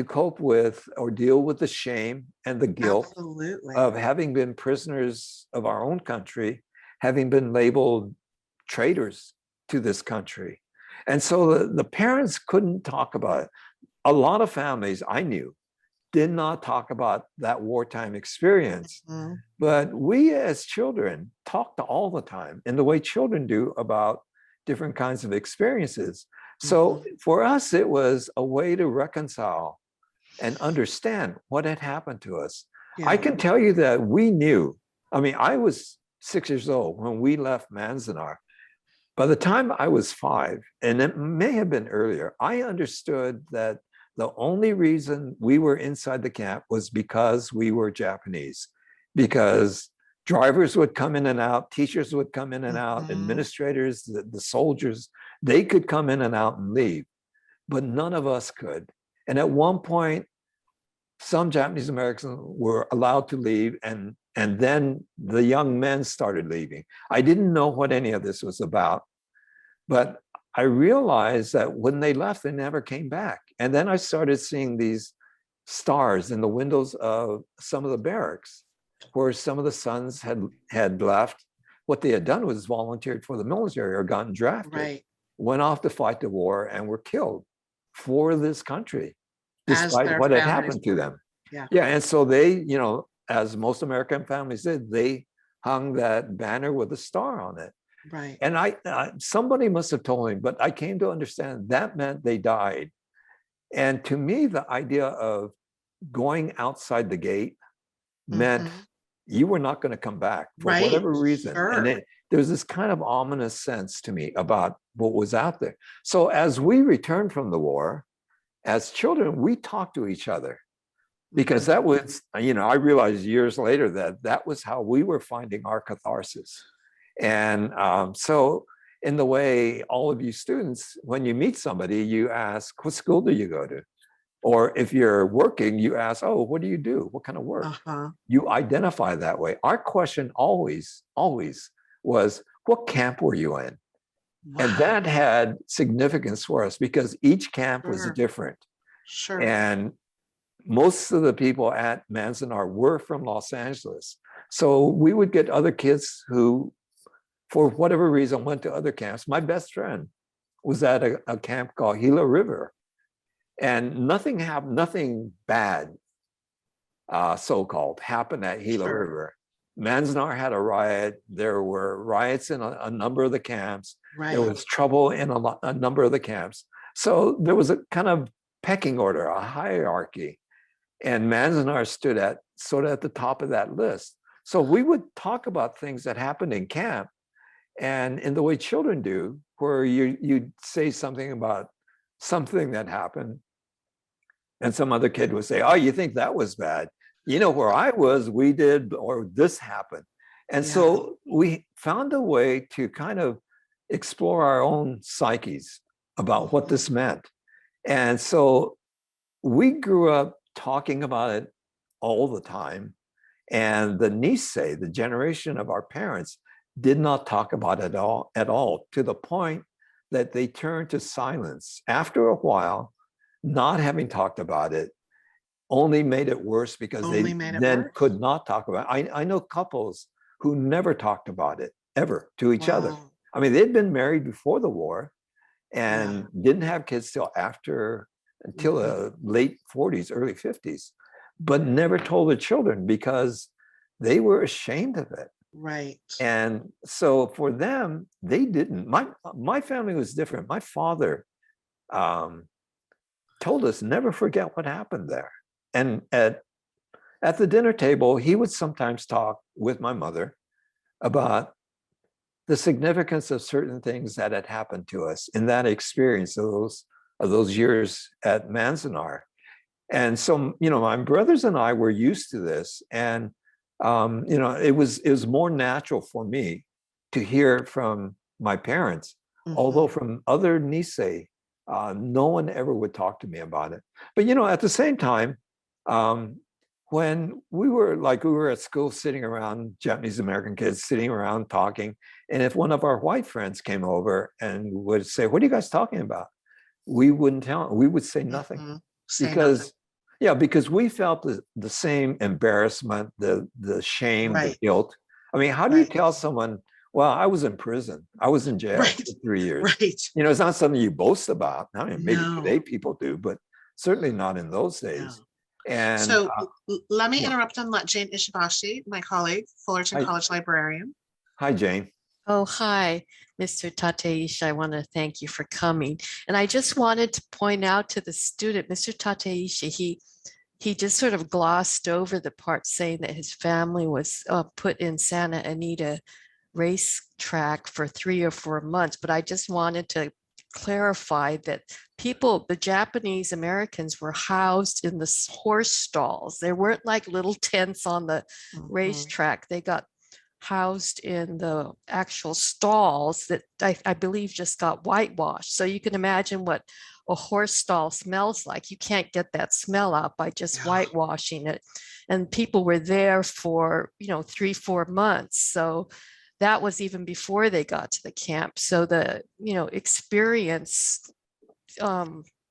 cope with or deal with the shame and the guilt Absolutely. of having been prisoners of our own country, having been labeled traitors to this country. And so the parents couldn't talk about it. A lot of families I knew did not talk about that wartime experience. Mhm. But we as children talked all the time in the way children do about different kinds of experiences. So for us, it was a way to reconcile and understand what had happened to us. I Yeah. can tell you that we knew. I mean, I was 6 years old when we left Manzanar. By the time I was 5, and it may have been earlier, I understood that the only reason we were inside the camp was because we were Japanese, because drivers would come in and out, teachers would come in and out, Mhm. administrators, the soldiers, they could come in and out and leave, but none of us could. And at one point, some Japanese Americans were allowed to leave, and then the young men started leaving. I didn't know what any of this was about, but I realized that when they left, they never came back. And then I started seeing these stars in the windows of some of the barracks where some of the sons had left. What they had done was volunteered for the military or gotten drafted, Right. went off to fight the war and were killed for this country, As despite their what had families happened to were. them. Yeah. Yeah, and so they, as most American families did, they hung that banner with a star on it. Right. And somebody must have told me, but I came to understand that meant they died. And to me, the idea of going outside the gate meant Mhm. you were not going to come back for Right. whatever reason. Sure. And there was this kind of ominous sense to me about what was out there. So as we returned from the war, as children, we talked to each other because that was, I realized years later that was how we were finding our catharsis. And so in the way all of you students, when you meet somebody, you ask, what school do you go to? Or if you're working, you ask, oh, what do you do? What kind of work? Uh-huh. You identify that way. Our question always was, what camp were you in? And Wow. that had significance for us because each camp was Sure. different. Sure. And most of the people at Manzanar were from Los Angeles. So we would get other kids who, for whatever reason, went to other camps. My best friend was at a camp called Gila River. And nothing bad, so-called, happened at Gila Sure. River. Manzanar had a riot. There were riots in a number of the camps. There Right. was trouble in a number of the camps. So there was a kind of pecking order, a hierarchy. And Manzanar stood sort of at the top of that list. So we would talk about things that happened in camp and in the way children do, where you'd say something about something that happened. And some other kid would say, oh, you think that was bad? Where I was, we did, or this happened. And Yeah. so we found a way to kind of explore our own psyches about what this meant. And so we grew up talking about it all the time. And the Nisei, the generation of our parents, did not talk about it at all, to the point that they turned to silence. After a while, not having talked about it only made it worse because Only they made it then worse? could not talk about it. I know couples who never talked about it ever to each other. Wow. I mean, they'd been married before the war and didn't have kids until the late 40s, early 50s, but never told their children because they were ashamed of it. Right. And so for them, they didn't. My family was different. My father told us never forget what happened there. And at the dinner table, he would sometimes talk with my mother about the significance of certain things that had happened to us in that experience of those years at Manzanar. And so, my brothers and I were used to this. And, it was more natural for me to hear from my parents, although from other Nisei, no one ever would talk to me about it. But, at the same time, when we were at school sitting around, Japanese American kids sitting around talking, and if one of our white friends came over and would say, "What are you guys talking about?" We wouldn't tell them. We would say nothing. Say because nothing. yeah, because we felt the same embarrassment, the shame, the Right. guilt. I mean, how do you Right. tell someone, well, I was in prison, I was in jail Right. for 3 years? Right. It's not something you boast about. I mean, maybe No. today people do, but certainly not in those No. days. And So let me yeah. interrupt and let Jane Ishibashi, my colleague, Fullerton Hi. College librarian. Hi, Jane. Oh, hi, Mr. Tateishi. I want to thank you for coming. And I just wanted to point out to the student, Mr. Tateishi, he just sort of glossed over the part saying that his family was put in Santa Anita racetrack for 3 or 4 months. But I just wanted to clarify that the Japanese Americans were housed in the horse stalls. There weren't like little tents on the racetrack. They got housed in the actual stalls that I believe just got whitewashed. So you can imagine what a horse stall smells like. You can't get that smell out by just whitewashing it. And people were there for, 3-4 months. So that was even before they got to the camp. So the,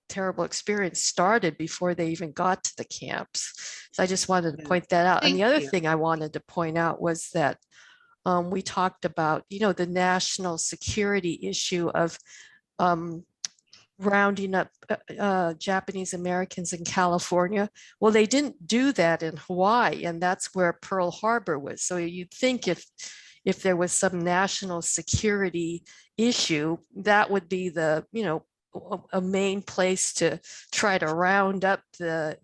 terrible experience started before they even got to the camps. So I just wanted to point that out. And the other thing I wanted to point out was that we talked about, the national security issue of rounding up Japanese Americans in California. Well, they didn't do that in Hawaii, and that's where Pearl Harbor was. So you'd think if there was some national security issue, that would be the, a main place to try to round up the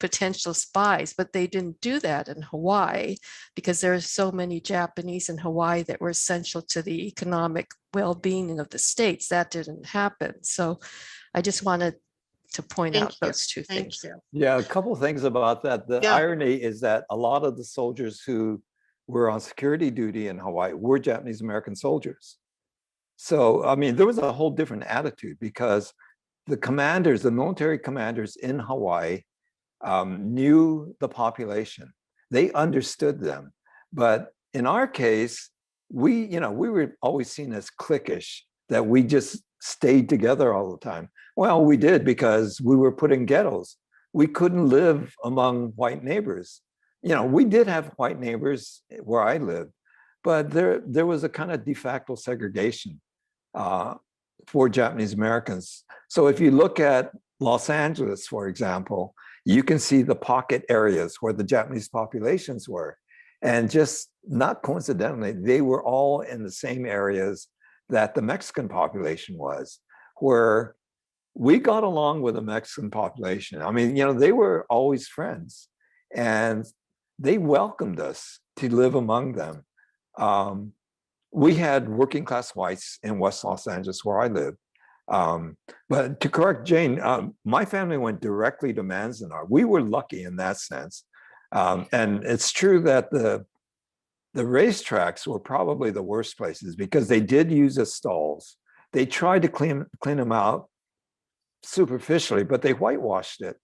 potential spies, but they didn't do that in Hawaii because there are so many Japanese in Hawaii that were essential to the economic well-being of the states. That didn't happen. So I just wanted to point out those two things. Yeah, a couple of things about that. The irony is that a lot of the soldiers who were on security duty in Hawaii were Japanese American soldiers. So, I mean, there was a whole different attitude because the military commanders in Hawaii knew the population. They understood them. But in our case, we were always seen as cliquish, that we just stayed together all the time. Well, we did because we were put in ghettos. We couldn't live among white neighbors. We did have white neighbors where I lived, but there was a kind of de facto segregation for Japanese Americans. So if you look at Los Angeles, for example, you can see the pocket areas where the Japanese populations were. And just not coincidentally, they were all in the same areas that the Mexican population was, where we got along with the Mexican population. I mean, they were always friends and they welcomed us to live among them. We had working class whites in West Los Angeles where I lived. But to correct Jane, my family went directly to Manzanar. We were lucky in that sense. And it's true that the racetracks were probably the worst places because they did use as stalls. They tried to clean them out superficially, but they whitewashed it.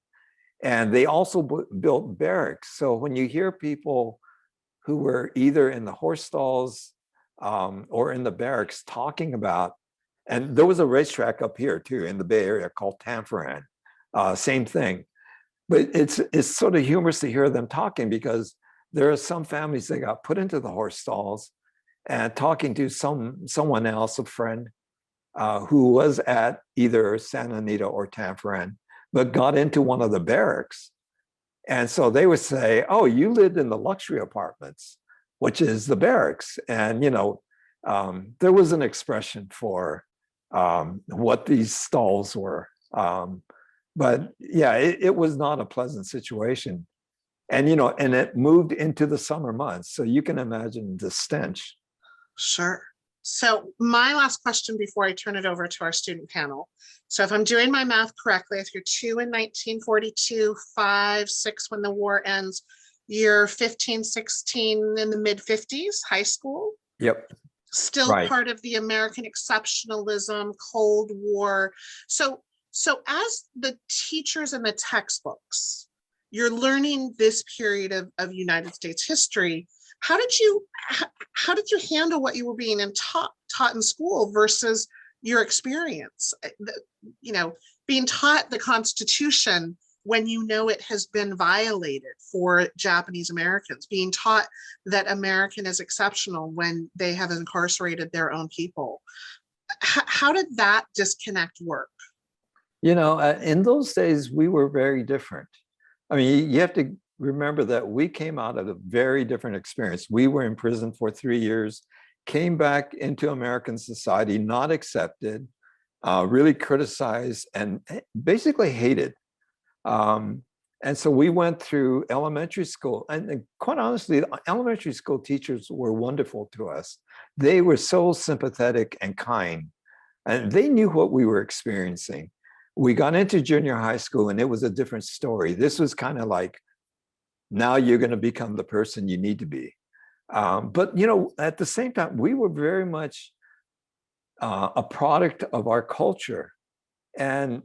And they also built barracks. So when you hear people who were either in the horse stalls or in the barracks talking about, and there was a racetrack up here too in the Bay Area called Tanforan, same thing. But it's sort of humorous to hear them talking, because there are some families that got put into the horse stalls and talking to someone else, a friend, who was at either Santa Anita or Tanforan, but got into one of the barracks. And so they would say, oh, you lived in the luxury apartments, which is the barracks. And, there was an expression for what these stalls were. But yeah, it was not a pleasant situation. And, and it moved into the summer months. So you can imagine the stench. Sure. So my last question before I turn it over to our student panel. So if I'm doing my math correctly, if you're 2 in 1942, 5, 6 when the war ends, you're 15, 16 in the mid 50s, high school. Yep. Still Right. part of the American exceptionalism, Cold War. So as the teachers in the textbooks, you're learning this period of United States history. How did you handle what you were being taught in school versus your experience? Being taught the Constitution when it has been violated for Japanese Americans, being taught that American is exceptional when they have incarcerated their own people. How did that disconnect work? In those days, we were very different. I mean, you have to remember that we came out of a very different experience. We were in prison for 3 years, came back into American society, not accepted, really criticized, and basically hated. And so we went through elementary school, and quite honestly, elementary school teachers were wonderful to us. They were so sympathetic and kind, and they knew what we were experiencing. We got into junior high school and it was a different story. This was kind of like, now you're going to become the person you need to be. But, at the same time, we were very much a product of our culture. And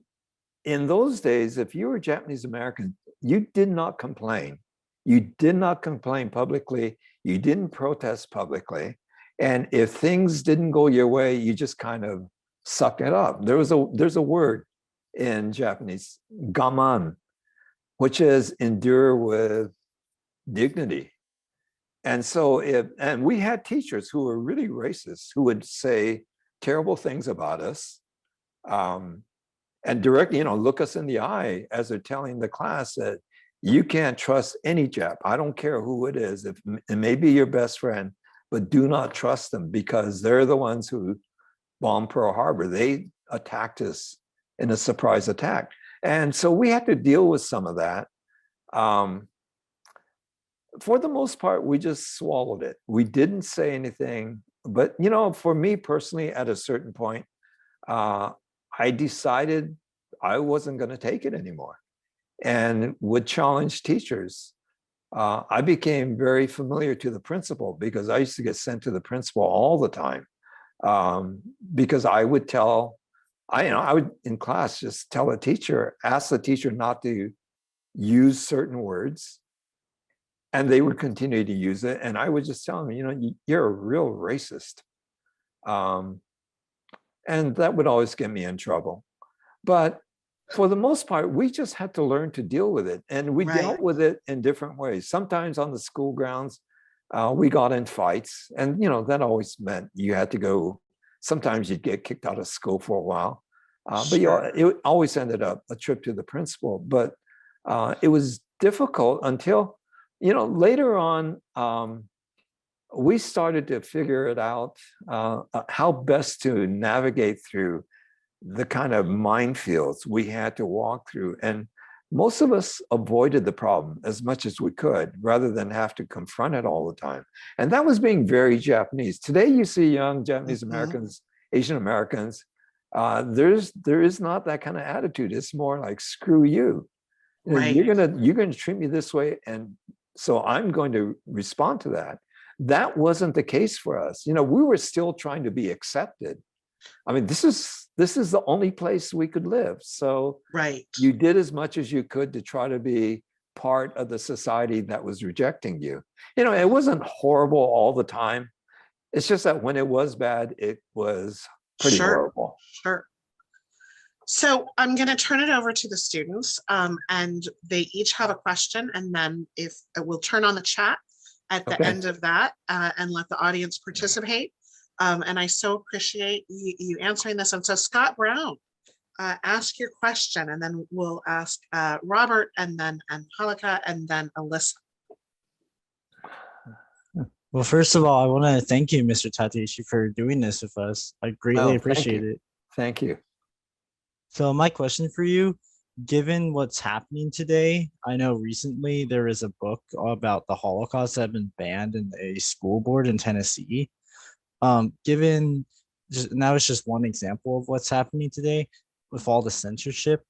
in those days, if you were Japanese American, you did not complain. You did not complain publicly. You didn't protest publicly. And if things didn't go your way, you just kind of sucked it up. There's a word in Japanese, gaman, which is endure with dignity. And so and we had teachers who were really racist, who would say terrible things about us, and directly, look us in the eye as they're telling the class that you can't trust any Jap. I don't care who it is. It may be your best friend, but do not trust them, because they're the ones who bombed Pearl Harbor. They attacked us in a surprise attack. And so we had to deal with some of that. For the most part, we just swallowed it. We didn't say anything. But, for me personally, at a certain point, I decided I wasn't going to take it anymore and would challenge teachers. I became very familiar to the principal, because I used to get sent to the principal all the time, because I would I would in class just tell a teacher, ask the teacher not to use certain words, and they would continue to use it. And I would just tell them, you're a real racist. And that would always get me in trouble. But for the most part, we just had to learn to deal with it. And we dealt with it in different ways. Sometimes on the school grounds, we got in fights. And, that always meant you had to go. Sometimes you'd get kicked out of school for a while. But it always ended up a trip to the principal. But it was difficult until, later on, we started to figure it out, how best to navigate through the kind of minefields we had to walk through. And most of us avoided the problem as much as we could, rather than have to confront it all the time. And that was being very Japanese. Today, you see young Japanese Americans, Asian Americans, there is not that kind of attitude. It's more like, screw you. You're gonna treat me this way, and so I'm going to respond to that. That wasn't the case for us. We were still trying to be accepted. I mean, this is the only place we could live. So Right. you did as much as you could to try to be part of the society that was rejecting you. You know, it wasn't horrible all the time. It's just that when it was bad, it was pretty Sure. horrible. Sure. So I'm going to turn it over to the students, and they each have a question, and then if we'll turn on the chat at the Okay. end of that, and let the audience participate. And I so appreciate you answering this. And so Scott Brown, ask your question, and then we'll ask Robert, and then Angelica, and then Alyssa. Well, first of all, I want to thank you, Mr. Tateishi, for doing this with us. I greatly thank appreciate you. it. Thank you. So my question for you, given what's happening today, I know recently there is a book about the Holocaust that had been banned in a school board in Tennessee. Given, and that was just one example of what's happening today with all the censorship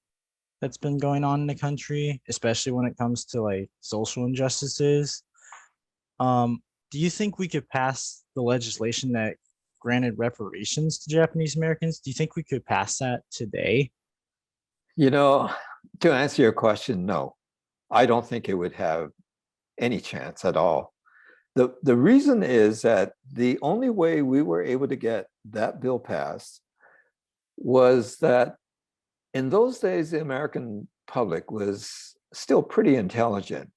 that's been going on in the country, especially when it comes to like social injustices. Do you think we could pass the legislation that granted reparations to Japanese Americans? Do you think we could pass that today? You know, to answer your question, no, I don't think it would have any chance at all. The reason is that the only way we were able to get that bill passed was that in those days, the American public was still pretty intelligent.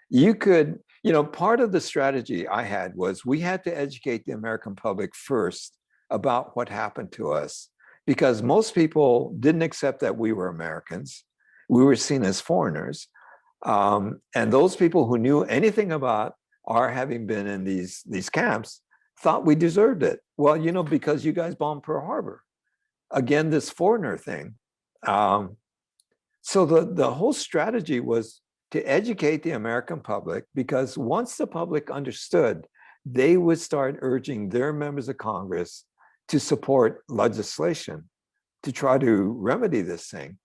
You could, you know, part of the strategy I had was we had to educate the American public first about what happened to us, because most people didn't accept that we were Americans. We were seen as foreigners. And those people who knew anything about our having been in these camps thought we deserved it. Well, you know, because you guys bombed Pearl Harbor. Again, this foreigner thing. So the whole strategy was to educate the American public, because once the public understood, they would start urging their members of Congress to support legislation to try to remedy this thing.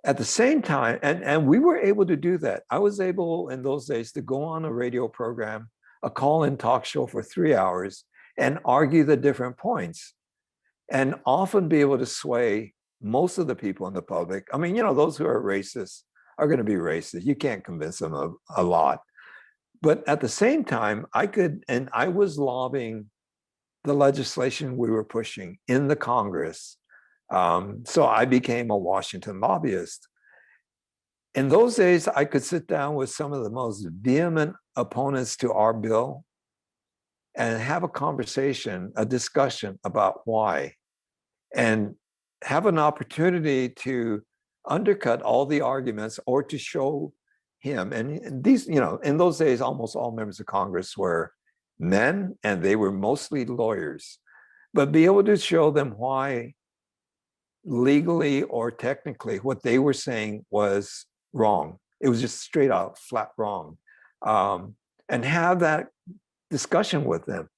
At the same time, and we were able to do that. I was able in those days to go on a radio program, a call-in talk show for 3 hours, and argue the different points, and often be able to sway most of the people in the public. I mean, you know, those who are racist are going to be racist. You can't convince them of a lot. But at the same time, I was lobbying the legislation we were pushing in the Congress. So I became a Washington lobbyist. In those days, I could sit down with some of the most vehement opponents to our bill and have a conversation, a discussion about why, and have an opportunity to undercut all the arguments or to show him. And these, you know, in those days, almost all members of Congress were men, and they were mostly lawyers, but be able to show them why legally or technically what they were saying was wrong. It was just straight out flat wrong. And have that discussion with them.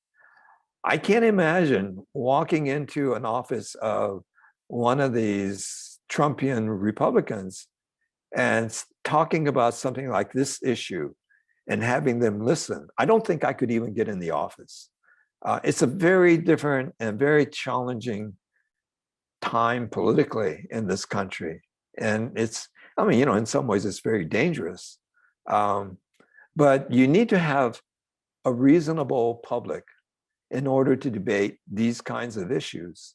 I can't imagine walking into an office of one of these Trumpian Republicans and talking about something like this issue and having them listen. I don't think I could even get in the office. It's a very different and very challenging time politically in this country. And it's, I mean, you know, in some ways it's very dangerous. But you need to have a reasonable public in order to debate these kinds of issues.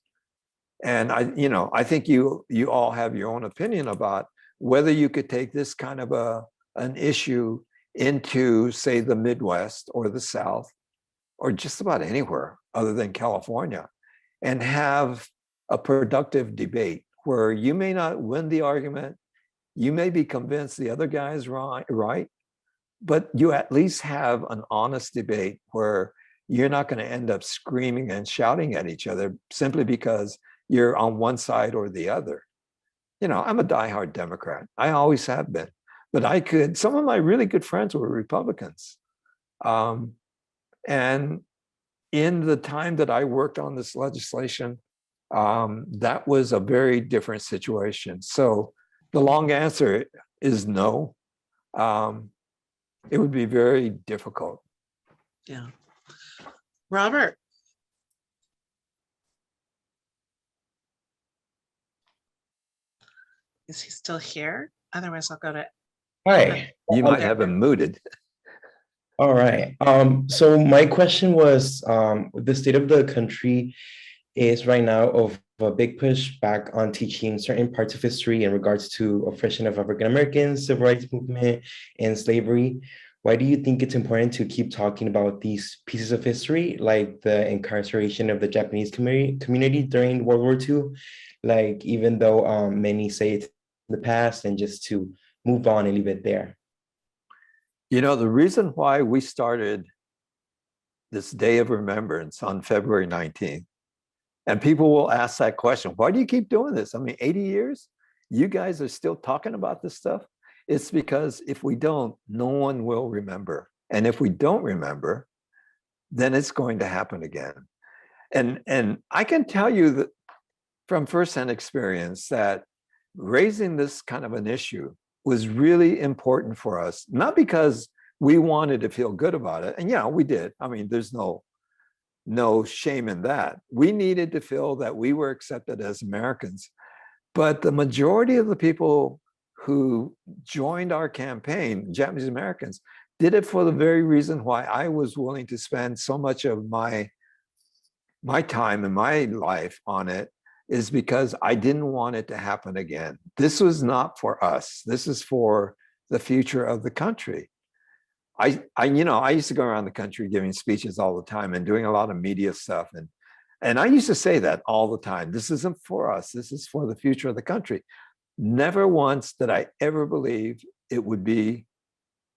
And I think you all have your own opinion about whether you could take this kind of an issue into, say, the Midwest or the South, or just about anywhere other than California, and have a productive debate where you may not win the argument, you may be convinced the other guy is right, but you at least have an honest debate where you're not going to end up screaming and shouting at each other simply because you're on one side or the other. You know, I'm a diehard Democrat. I always have been. But some of my really good friends were Republicans. And in the time that I worked on this legislation, that was a very different situation. So the long answer is no. It would be very difficult. Yeah. Robert. Is he still here? Otherwise, I'll go to. Hi. You might have him muted. All right. So my question was, the state of the country is right now of a big push back on teaching certain parts of history in regards to oppression of African Americans, civil rights movement, and slavery. Why do you think it's important to keep talking about these pieces of history, like the incarceration of the Japanese community during World War II? Like, even though many say it's in the past, and just to move on and leave it there. You know, the reason why we started this Day of Remembrance on February 19th, and people will ask that question, why do you keep doing this? I mean, 80 years, you guys are still talking about this stuff? It's because if we don't, no one will remember. And if we don't remember, then it's going to happen again. And I can tell you that from firsthand experience that raising this kind of an issue was really important for us, not because we wanted to feel good about it. And yeah, we did. I mean, there's no shame in that. We needed to feel that we were accepted as Americans. But the majority of the people who joined our campaign, Japanese Americans, did it for the very reason why I was willing to spend so much of my time and my life on it, is because I didn't want it to happen again. This was not for us. This is for the future of the country. I used to go around the country giving speeches all the time and doing a lot of media stuff. And I used to say that all the time. This isn't for us. This is for the future of the country. Never once did I ever believe it would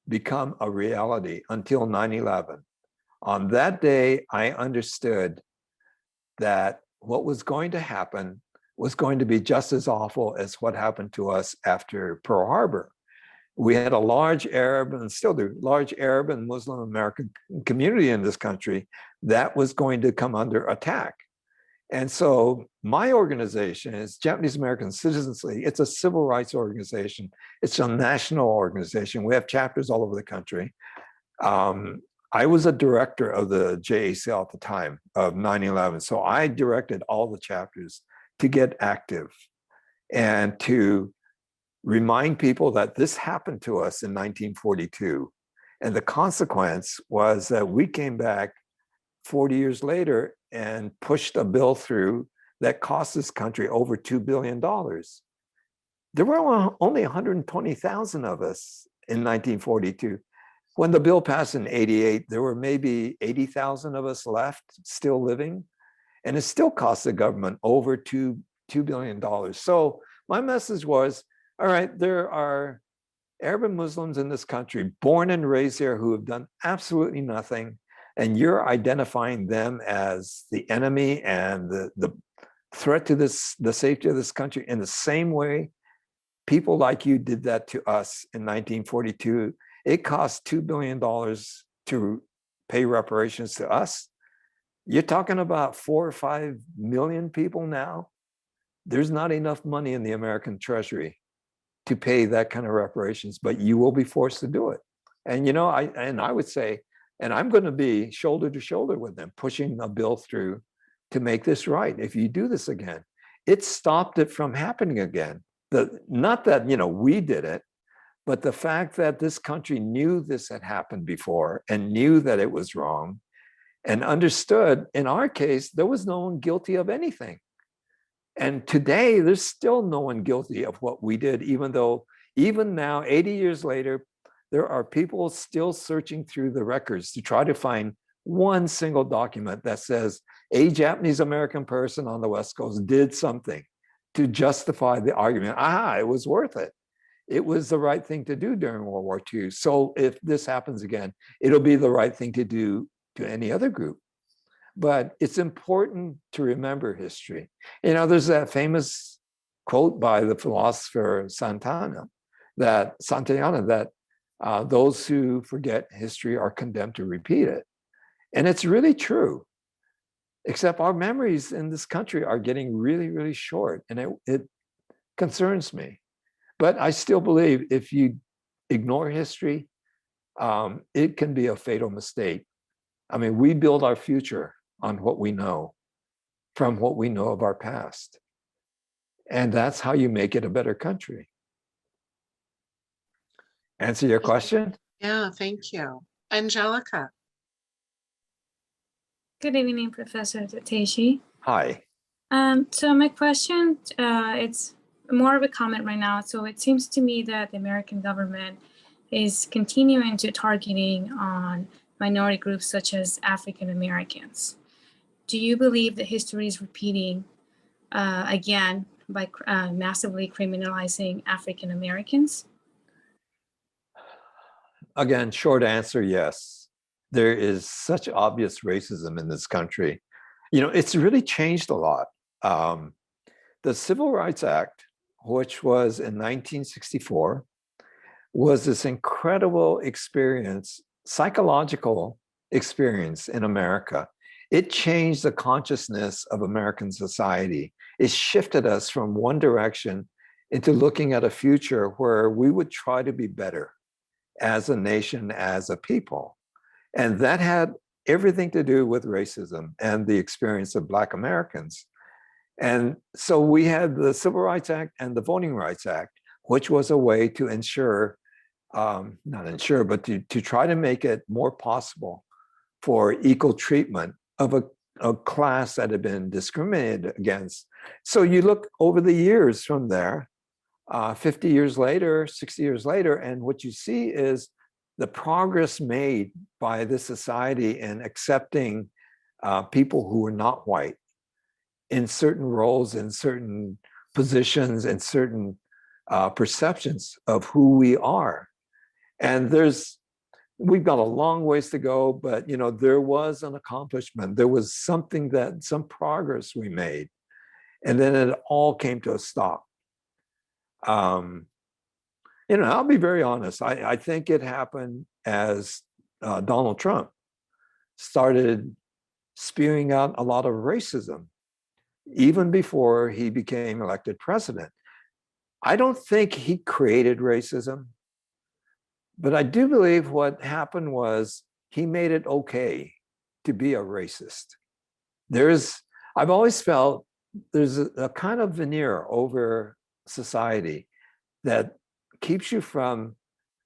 become a reality until 9/11. On that day, I understood that what was going to happen was going to be just as awful as what happened to us after Pearl Harbor. We had a large Arab, and still do, large Arab and Muslim American community in this country that was going to come under attack. And so my organization is Japanese American Citizens League. It's a civil rights organization. It's a national organization. We have chapters all over the country. I was a director of the JACL at the time of 9/11. So I directed all the chapters to get active and to remind people that this happened to us in 1942. And the consequence was that we came back 40 years later and pushed a bill through that cost this country over $2 billion. There were only 120,000 of us in 1942. When the bill passed in 88, there were maybe 80,000 of us left still living, and it still cost the government over $2 billion. So my message was, all right, there are Arab and Muslims in this country, born and raised here, who have done absolutely nothing, and you're identifying them as the enemy and the threat to the safety of this country in the same way people like you did that to us in 1942. It cost $2 billion to pay reparations to us. You're talking about 4 or 5 million people now. There's not enough money in the American Treasury to pay that kind of reparations, but you will be forced to do it. And I would say, and I'm going to be shoulder to shoulder with them, pushing a bill through to make this right. If you do this again, it stopped it from happening again. Not that we did it, but the fact that this country knew this had happened before and knew that it was wrong and understood, in our case, there was no one guilty of anything. And today, there's still no one guilty of what we did, even though even now, 80 years later, there are people still searching through the records to try to find one single document that says a Japanese American person on the West Coast did something to justify the argument. It was worth it. It was the right thing to do during World War II. So if this happens again, it'll be the right thing to do to any other group. But it's important to remember history. There's that famous quote by the philosopher Santayana that those who forget history are condemned to repeat it. And it's really true, except our memories in this country are getting really, really short. And it concerns me. But I still believe if you ignore history, it can be a fatal mistake. I mean, we build our future on what we know, from what we know of our past. And that's how you make it a better country. Answer your question? Yeah, thank you. Angelica. Good evening, Professor Tateishi. Hi. So my question, it's more of a comment right now. So it seems to me that the American government is continuing to targeting on minority groups such as African Americans. Do you believe that history is repeating again by massively criminalizing African Americans? Again, short answer, yes. There is such obvious racism in this country. You know, it's really changed a lot. The Civil Rights Act, which was in 1964, was this incredible experience, psychological experience in America. It changed the consciousness of American society. It shifted us from one direction into looking at a future where we would try to be better as a nation, as a people. And that had everything to do with racism and the experience of Black Americans. And so we had the Civil Rights Act and the Voting Rights Act, which was a way to ensure, not ensure, but to try to make it more possible for equal treatment of a class that had been discriminated against. So you look over the years from there, 50 years later, 60 years later, and what you see is the progress made by this society in accepting people who are not white in certain roles, in certain positions, and certain perceptions of who we are. And we've got a long ways to go, but you know, there was an accomplishment. There was some progress we made, and then it all came to a stop. You know, I'll be very honest. I think it happened as Donald Trump started spewing out a lot of racism, even before he became elected president. I don't think he created racism, but I do believe what happened was he made it okay to be a racist. I've always felt there's a kind of veneer over society that keeps you from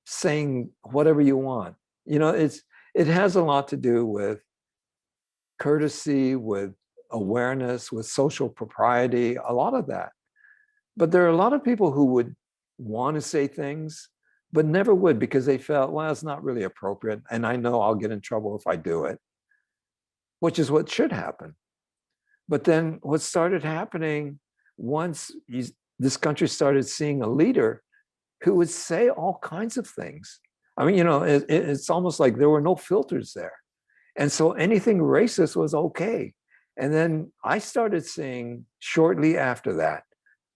saying whatever you want. You know, it has a lot to do with courtesy, with awareness, with social propriety, a lot of that. But there are a lot of people who would want to say things, but never would because they felt, well, it's not really appropriate. And I know I'll get in trouble if I do it, which is what should happen. But then what started happening once this country started seeing a leader who would say all kinds of things. I mean, you know, it's almost like there were no filters there. And so anything racist was okay. And then I started seeing shortly after that,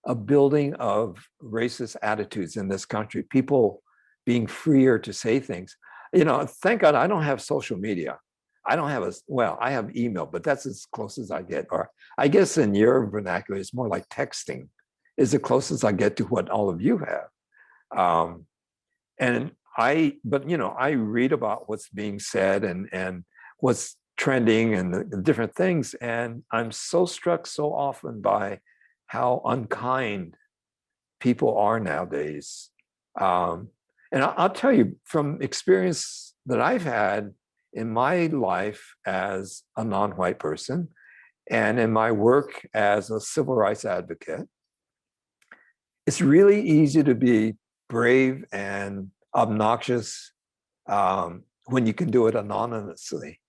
a building of racist attitudes in this country, people being freer to say things. You know, thank God I don't have social media. I don't have I have email, but that's as close as I get. Or I guess in your vernacular, it's more like texting is the closest I get to what all of you have. But you know, I read about what's being said and what's trending and the different things. And I'm so struck so often by how unkind people are nowadays. And I'll tell you from experience that I've had in my life as a non-white person and in my work as a civil rights advocate, it's really easy to be brave and obnoxious when you can do it anonymously.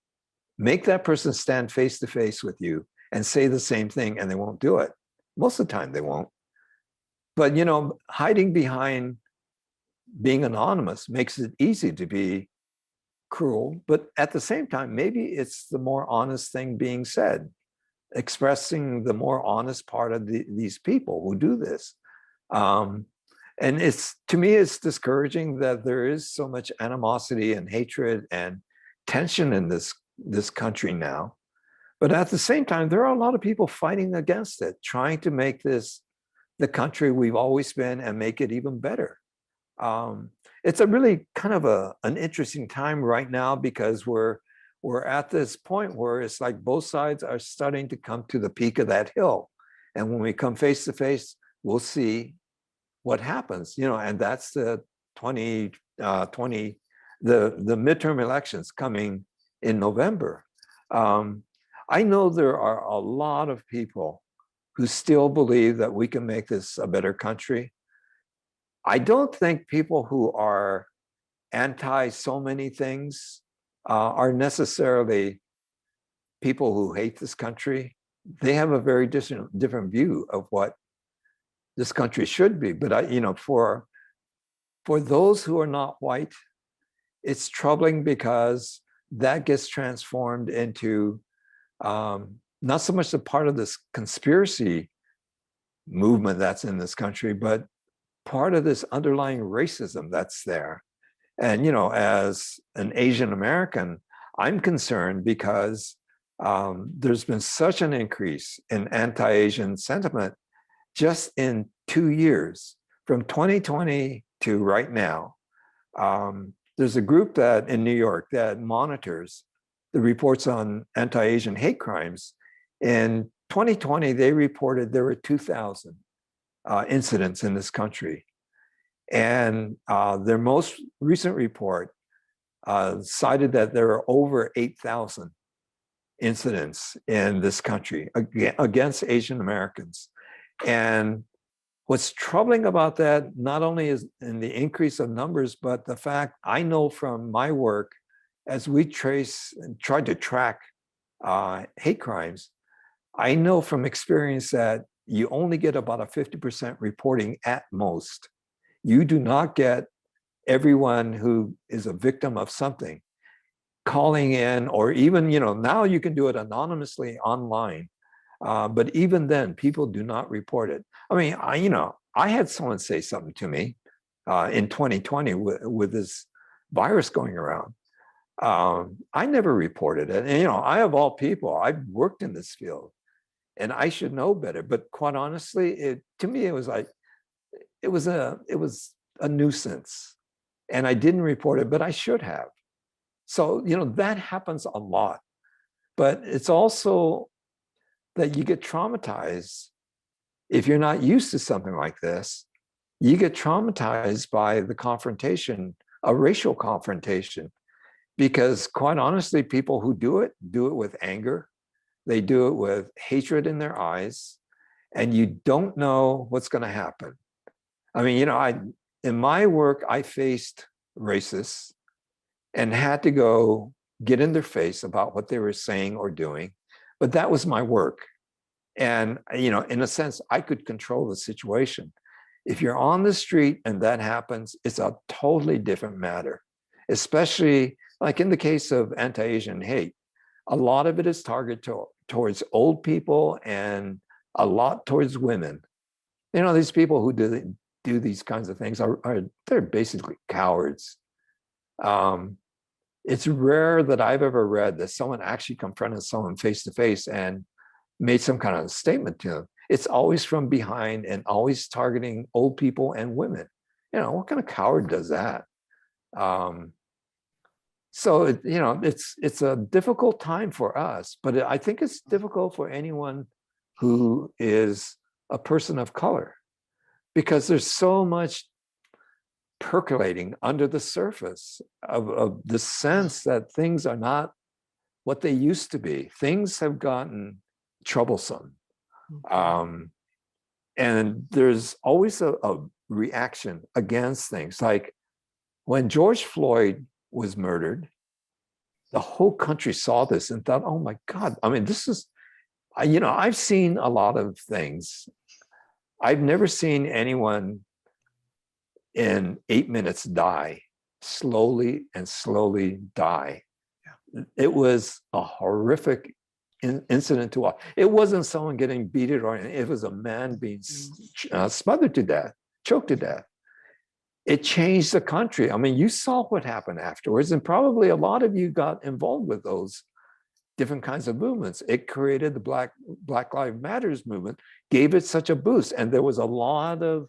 Make that person stand face to face with you and say the same thing and they won't do it. Most of the time they won't. But you know, hiding behind being anonymous makes it easy to be cruel, but at the same time, maybe it's the more honest thing being said, expressing the more honest part of these people who do this. And to me, it's discouraging that there is so much animosity and hatred and tension in this country now. But at the same time, there are a lot of people fighting against it, trying to make this the country we've always been and make it even better. It's a really kind of an interesting time right now because we're at this point where it's like both sides are starting to come to the peak of that hill. And when we come face to face, we'll see what happens, and that's the 2020, the midterm elections coming in November. I know there are a lot of people who still believe that we can make this a better country. I don't think people who are anti so many things are necessarily people who hate this country. They have a very different view of what this country should be. But for those who are not white, it's troubling because that gets transformed into not so much a part of this conspiracy movement that's in this country, but part of this underlying racism that's there. And, as an Asian American, I'm concerned because there's been such an increase in anti-Asian sentiment just in 2 years, from 2020 to right now. There's a group that in New York that monitors the reports on anti-Asian hate crimes. In 2020, they reported there were 2,000 incidents in this country. And their most recent report cited that there are over 8,000 incidents in this country against Asian Americans. And what's troubling about that, not only is in the increase of numbers, but the fact I know from my work, as we trace and try to track hate crimes, I know from experience that you only get about a 50% reporting at most. You do not get everyone who is a victim of something calling in, or even, now you can do it anonymously online. But even then, people do not report it. I mean, I had someone say something to me in 2020 with this virus going around. I never reported it. And, I of all people, I've worked in this field and I should know better. But quite honestly, to me, it was like, it was a nuisance. And I didn't report it, but I should have. So, that happens a lot. But it's also that you get traumatized. If you're not used to something like this, you get traumatized by the confrontation, a racial confrontation. Because quite honestly, people who do it with anger. They do it with hatred in their eyes, and you don't know what's going to happen. I mean, in my work, I faced racists and had to go get in their face about what they were saying or doing. But that was my work. And, in a sense, I could control the situation. If you're on the street and that happens, it's a totally different matter, especially like in the case of anti-Asian hate. A lot of it is targeted towards old people and a lot towards women. These people who do these kinds of things they're basically cowards. It's rare that I've ever read that someone actually confronted someone face to face and made some kind of statement to them. It's always from behind and always targeting old people and women. What kind of coward does that? So it's a difficult time for us, but I think it's difficult for anyone who is a person of color, because there's so much percolating under the surface of the sense that things are not what they used to be. Things have gotten troublesome. And there's always a reaction against things. Like when George Floyd was murdered, the whole country saw this and thought, oh my God, I mean, this is, I've seen a lot of things. I've never seen anyone in 8 minutes die, slowly die. Yeah. It was a horrific incident to watch. It wasn't someone getting beaten or anything. It was a man being smothered to death, choked to death. It changed the country. I mean, you saw what happened afterwards, and probably a lot of you got involved with those different kinds of movements. It created the Black Lives Matters movement, gave it such a boost. And there was a lot of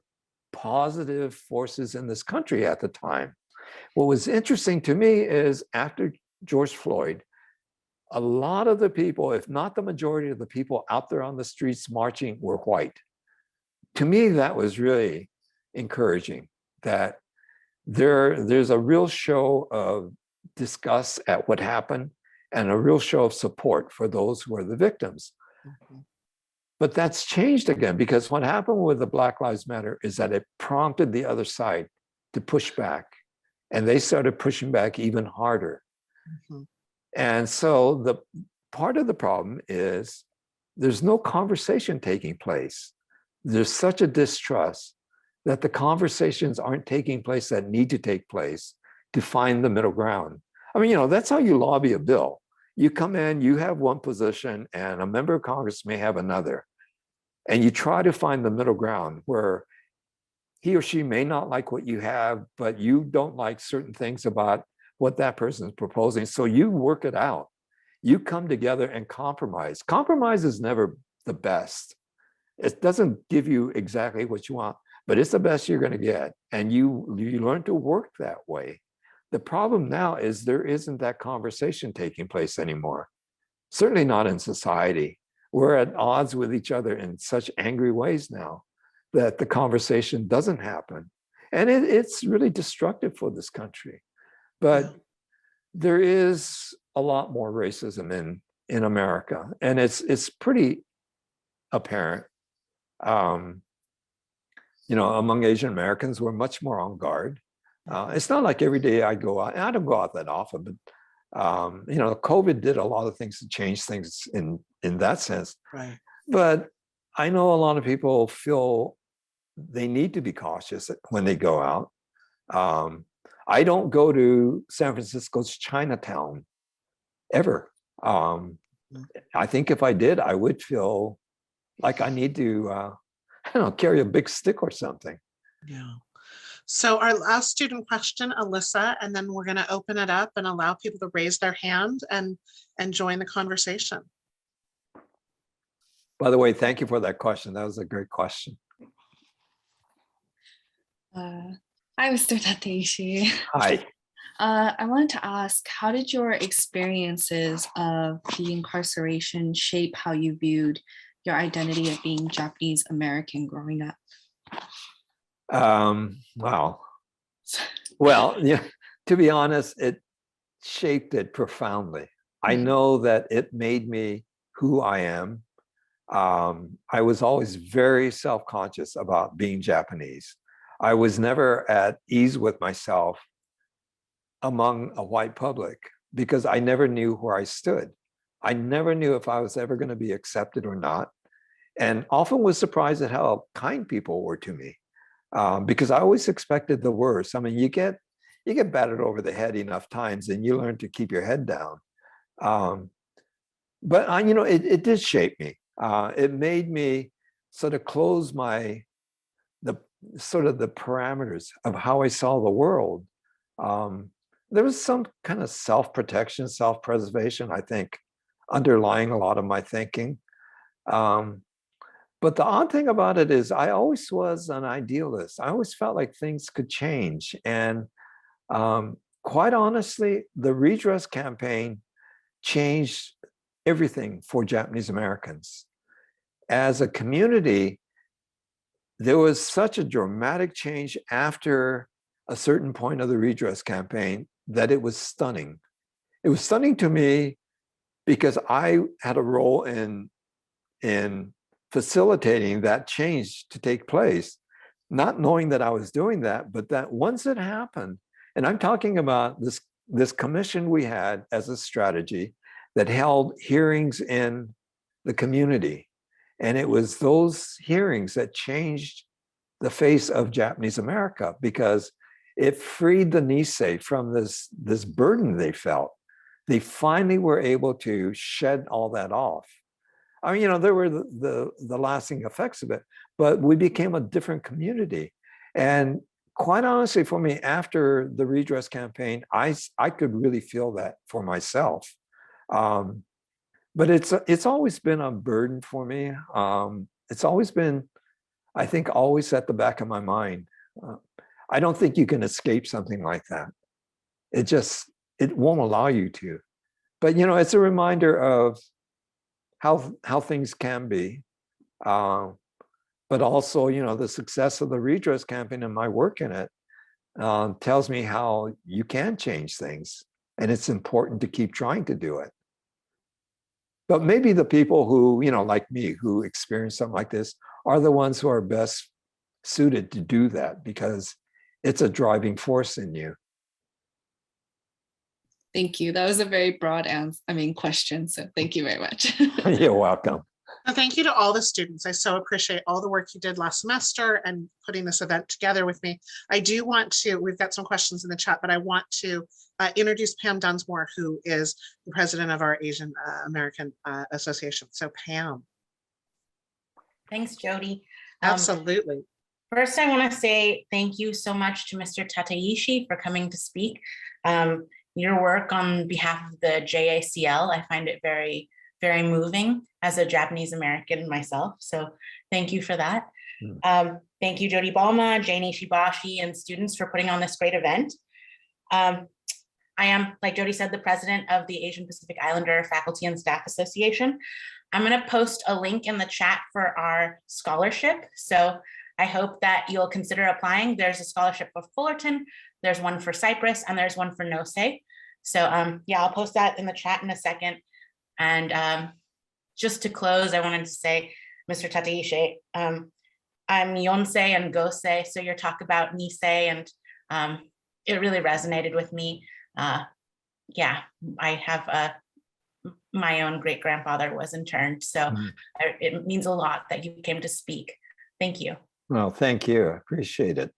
positive forces in this country at the time. What was interesting to me is after George Floyd, a lot of the people, if not the majority of the people out there on the streets marching, were white. to me, that was really encouraging, that there's a real show of disgust at what happened and a real show of support for those who are the victims. Mhm. But that's changed again, because what happened with the Black Lives Matter is that it prompted the other side to push back, and they started pushing back even harder. Mhm. And so the part of the problem is there's no conversation taking place. There's such a distrust that the conversations aren't taking place that need to take place to find the middle ground. I mean, that's how you lobby a bill. You come in, you have one position, and a member of Congress may have another. And you try to find the middle ground where he or she may not like what you have, but you don't like certain things about what that person is proposing. So you work it out. You come together and compromise. Compromise is never the best. It doesn't give you exactly what you want, but it's the best you're going to get. And you learn to work that way. The problem now is there isn't that conversation taking place anymore. Certainly not in society. We're at odds with each other in such angry ways now that the conversation doesn't happen. And it's really destructive for this country. But there is a lot more racism in America, and it's pretty apparent. Among Asian Americans, we're much more on guard. It's not like every day I go out, and I don't go out that often, but COVID did a lot of things to change things in that sense. Right. But I know a lot of people feel they need to be cautious when they go out. I don't go to San Francisco's Chinatown ever. I think if I did, I would feel like I need to, carry a big stick or something. Yeah. So our last student question, Alyssa, and then we're going to open it up and allow people to raise their hand and join the conversation. By the way, thank you for that question. That was a great question. Hi, Mr. Tateishi. Hi. I wanted to ask, how did your experiences of the incarceration shape how you viewed your identity of being Japanese American growing up? Wow. Well, to be honest, it shaped it profoundly. I know that it made me who I am. I was always very self-conscious about being Japanese. I was never at ease with myself among a white public because I never knew where I stood. I never knew if I was ever going to be accepted or not, and often was surprised at how kind people were to me, because I always expected the worst. I mean, you get battered over the head enough times and you learn to keep your head down. But it did shape me. It made me sort of close the parameters of how I saw the world. There was some kind of self-protection, self-preservation, I think, underlying a lot of my thinking. But the odd thing about it is I always was an idealist. I always felt like things could change. And quite honestly, the redress campaign changed everything for Japanese Americans. As a community, there was such a dramatic change after a certain point of the redress campaign that it was stunning. It was stunning to me because I had a role in facilitating that change to take place, not knowing that I was doing that, but that once it happened, and I'm talking about this commission we had as a strategy that held hearings in the community. And it was those hearings that changed the face of Japanese America, because it freed the Nisei from this burden they felt. They finally were able to shed all that off. I mean, there were the lasting effects of it, but we became a different community. And quite honestly, for me, after the redress campaign, I could really feel that for myself. But it's always been a burden for me. It's always been, I think, always at the back of my mind. I don't think you can escape something like that. It won't allow you to. But it's a reminder of how things can be. but also, the success of the redress campaign and my work in it tells me how you can change things. And it's important to keep trying to do it. But maybe the people who, like me, who experience something like this are the ones who are best suited to do that because it's a driving force in you. Thank you. That was a very broad question. So thank you very much. You're welcome. Well, thank you to all the students. I so appreciate all the work you did last semester and putting this event together with me. I do want to, we've got some questions in the chat, but I want to introduce Pam Dunsmore, who is the president of our Asian American Association. So Pam. Thanks, Jodi. Absolutely. First, I want to say thank you so much to Mr. Tateishi for coming to speak. Your work on behalf of the JACL, I find it very, very moving as a Japanese American myself. So thank you for that. Thank you, Jodi Balma, Jane Ishibashi, and students for putting on this great event. I am, like Jodi said, the president of the Asian Pacific Islander Faculty and Staff Association. I'm going to post a link in the chat for our scholarship. So I hope that you'll consider applying. There's a scholarship for Fullerton, there's one for Cyprus, and there's one for NOSE. So yeah, I'll post that in the chat in a second. And just to close, I wanted to say, Mr. Tateishi, I'm Yonsei and Gosei, so your talk about Nisei, and it really resonated with me. Yeah, I have my own great-grandfather was interned, so it means a lot that you came to speak. Thank you. Well, thank you. I appreciate it.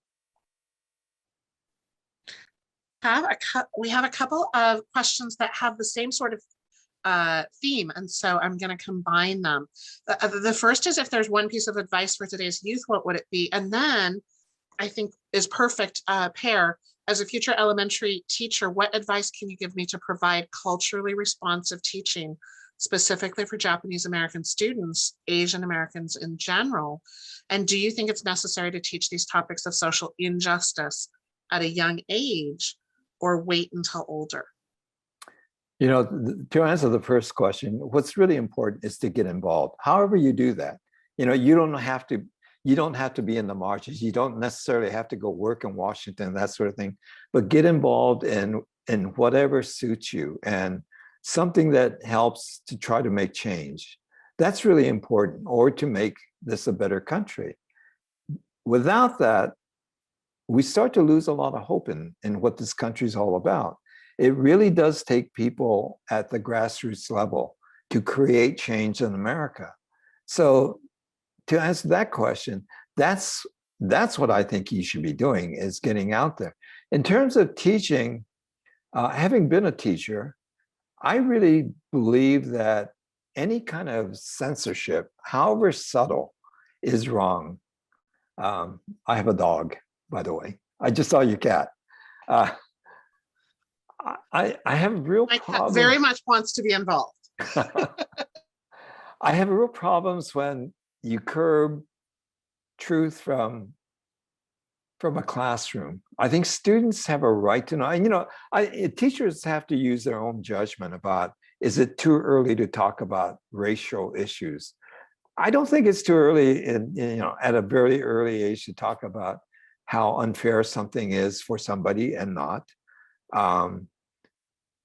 We have a couple of questions that have the same sort of theme, and so I'm going to combine them. The first is, if there's one piece of advice for today's youth, what would it be? And then I think is perfect pair. As a future elementary teacher, what advice can you give me to provide culturally responsive teaching, specifically for Japanese American students, Asian Americans in general? And do you think it's necessary to teach these topics of social injustice at a young age, or wait until older? To answer the first question, what's really important is to get involved. However you do that, you don't have to be in the marches. You don't necessarily have to go work in Washington, that sort of thing, but get involved in whatever suits you and something that helps to try to make change. That's really important, or to make this a better country. Without that, we start to lose a lot of hope in what this country is all about. It really does take people at the grassroots level to create change in America. So to answer that question, that's what I think you should be doing, is getting out there. In terms of teaching, having been a teacher, I really believe that any kind of censorship, however subtle, is wrong. I have a dog, by the way. I just saw your cat. I have real problems. Very much wants to be involved. I have real problems when you curb truth from a classroom. I think students have a right to know. Teachers have to use their own judgment about, is it too early to talk about racial issues? I don't think it's too early at a very early age to talk about how unfair something is for somebody and not.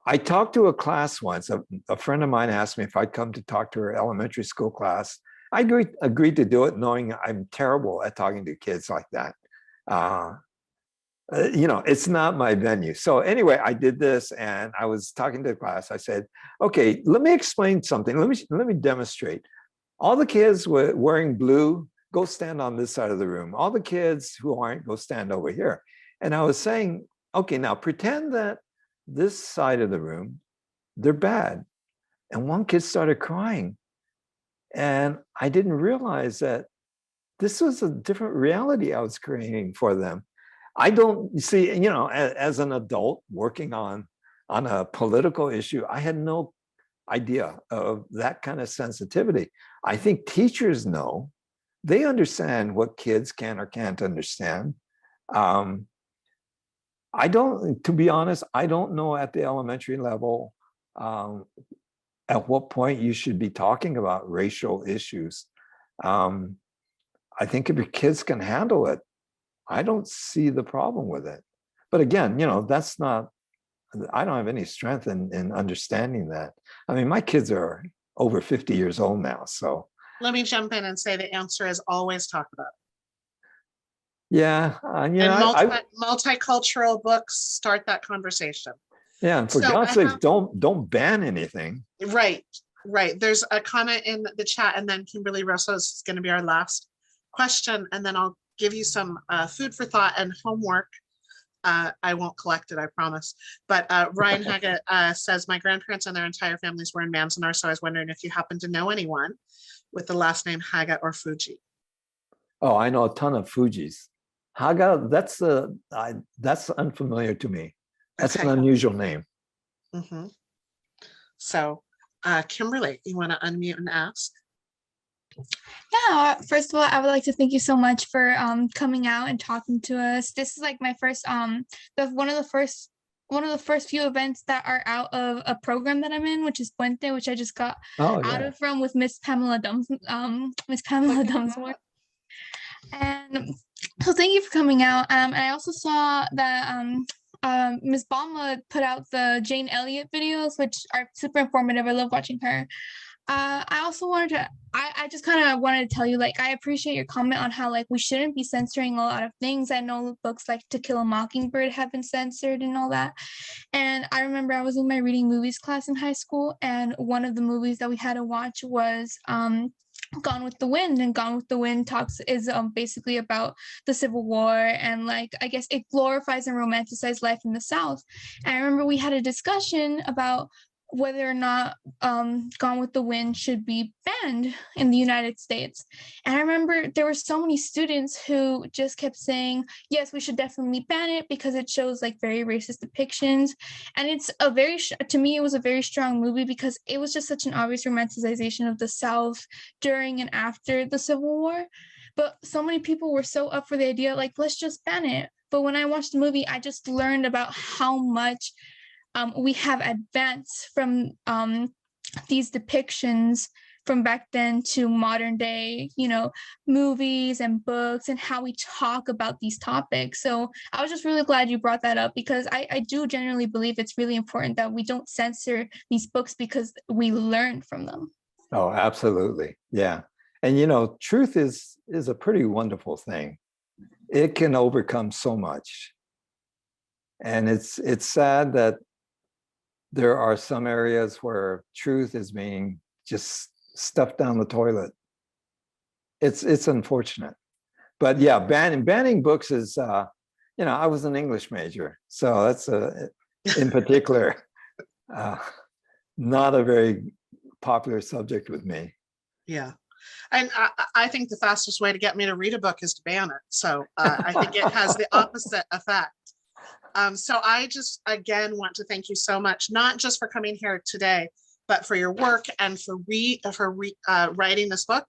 I talked to a class once. A friend of mine asked me if I'd come to talk to her elementary school class. I agreed to do it, knowing I'm terrible at talking to kids like that. It's not my venue. So anyway, I did this, and I was talking to the class. I said, okay, let me explain something. Let me demonstrate. All the kids wearing blue, go stand on this side of the room. All the kids who aren't, go stand over here. And I was saying, okay, now pretend that this side of the room, they're bad. And one kid started crying. And I didn't realize that this was a different reality I was creating for them. I don't see, as an adult working on a political issue, I had no idea of that kind of sensitivity. I think teachers know. They understand what kids can or can't understand. To be honest, I don't know at the elementary level at what point you should be talking about racial issues. I think if your kids can handle it, I don't see the problem with it. But again, that's not, I don't have any strength in understanding that. I mean, my kids are over 50 years old now, so. Let me jump in and say the answer is always talk about it. Yeah, And multicultural books start that conversation. Yeah, and for So God's sake, don't ban anything. Right. There's a comment in the chat, and then Kimberly Rosso is going to be our last question, and then I'll give you some food for thought and homework. I won't collect it, I promise. But Ryan Haggett says, my grandparents and their entire families were in Manzanar, so I was wondering if you happen to know anyone with the last name Haggett or Fuji. Oh, I know a ton of Fujis. Haga, that's unfamiliar to me. That's an unusual name. Mm-hmm. So, Kimberly, you want to unmute and ask? Yeah, first of all, I would like to thank you so much for coming out and talking to us. This is like my first one of the first few events that are out of a program that I'm in, which is Puente, which I just got out of from with Miss Pamela Dunsmore. And so thank you for coming out. And I also saw that Miss Balma put out the Jane Elliott videos, which are super informative. I love watching her. I also wanted to, I just kind of wanted to tell you, like, I appreciate your comment on how, like, we shouldn't be censoring a lot of things. I know books like To Kill a Mockingbird have been censored and all that. And I remember I was in my reading movies class in high school, and one of the movies that we had to watch was Gone with the Wind, and Gone with the Wind is basically about the Civil War, and like, I guess it glorifies and romanticizes life in the South. And I remember we had a discussion about whether or not Gone with the Wind should be banned in the United States. And I remember there were so many students who just kept saying, yes, we should definitely ban it because it shows like very racist depictions. And it's to me, it was a very strong movie because it was just such an obvious romanticization of the South during and after the Civil War. But so many people were so up for the idea, like, let's just ban it. But when I watched the movie, I just learned about how much we have advanced from these depictions from back then to modern day, movies and books and how we talk about these topics. So I was just really glad you brought that up because I do genuinely believe it's really important that we don't censor these books because we learn from them. Oh, absolutely. Yeah. And, truth is a pretty wonderful thing. It can overcome so much. And it's sad that there are some areas where truth is being just stuffed down the toilet. It's unfortunate. But yeah, banning books is, I was an English major. So that's in particular, not a very popular subject with me. Yeah. And I think the fastest way to get me to read a book is to ban it. So I think it has the opposite effect. So I just, again, want to thank you so much, not just for coming here today, but for your work and for writing this book.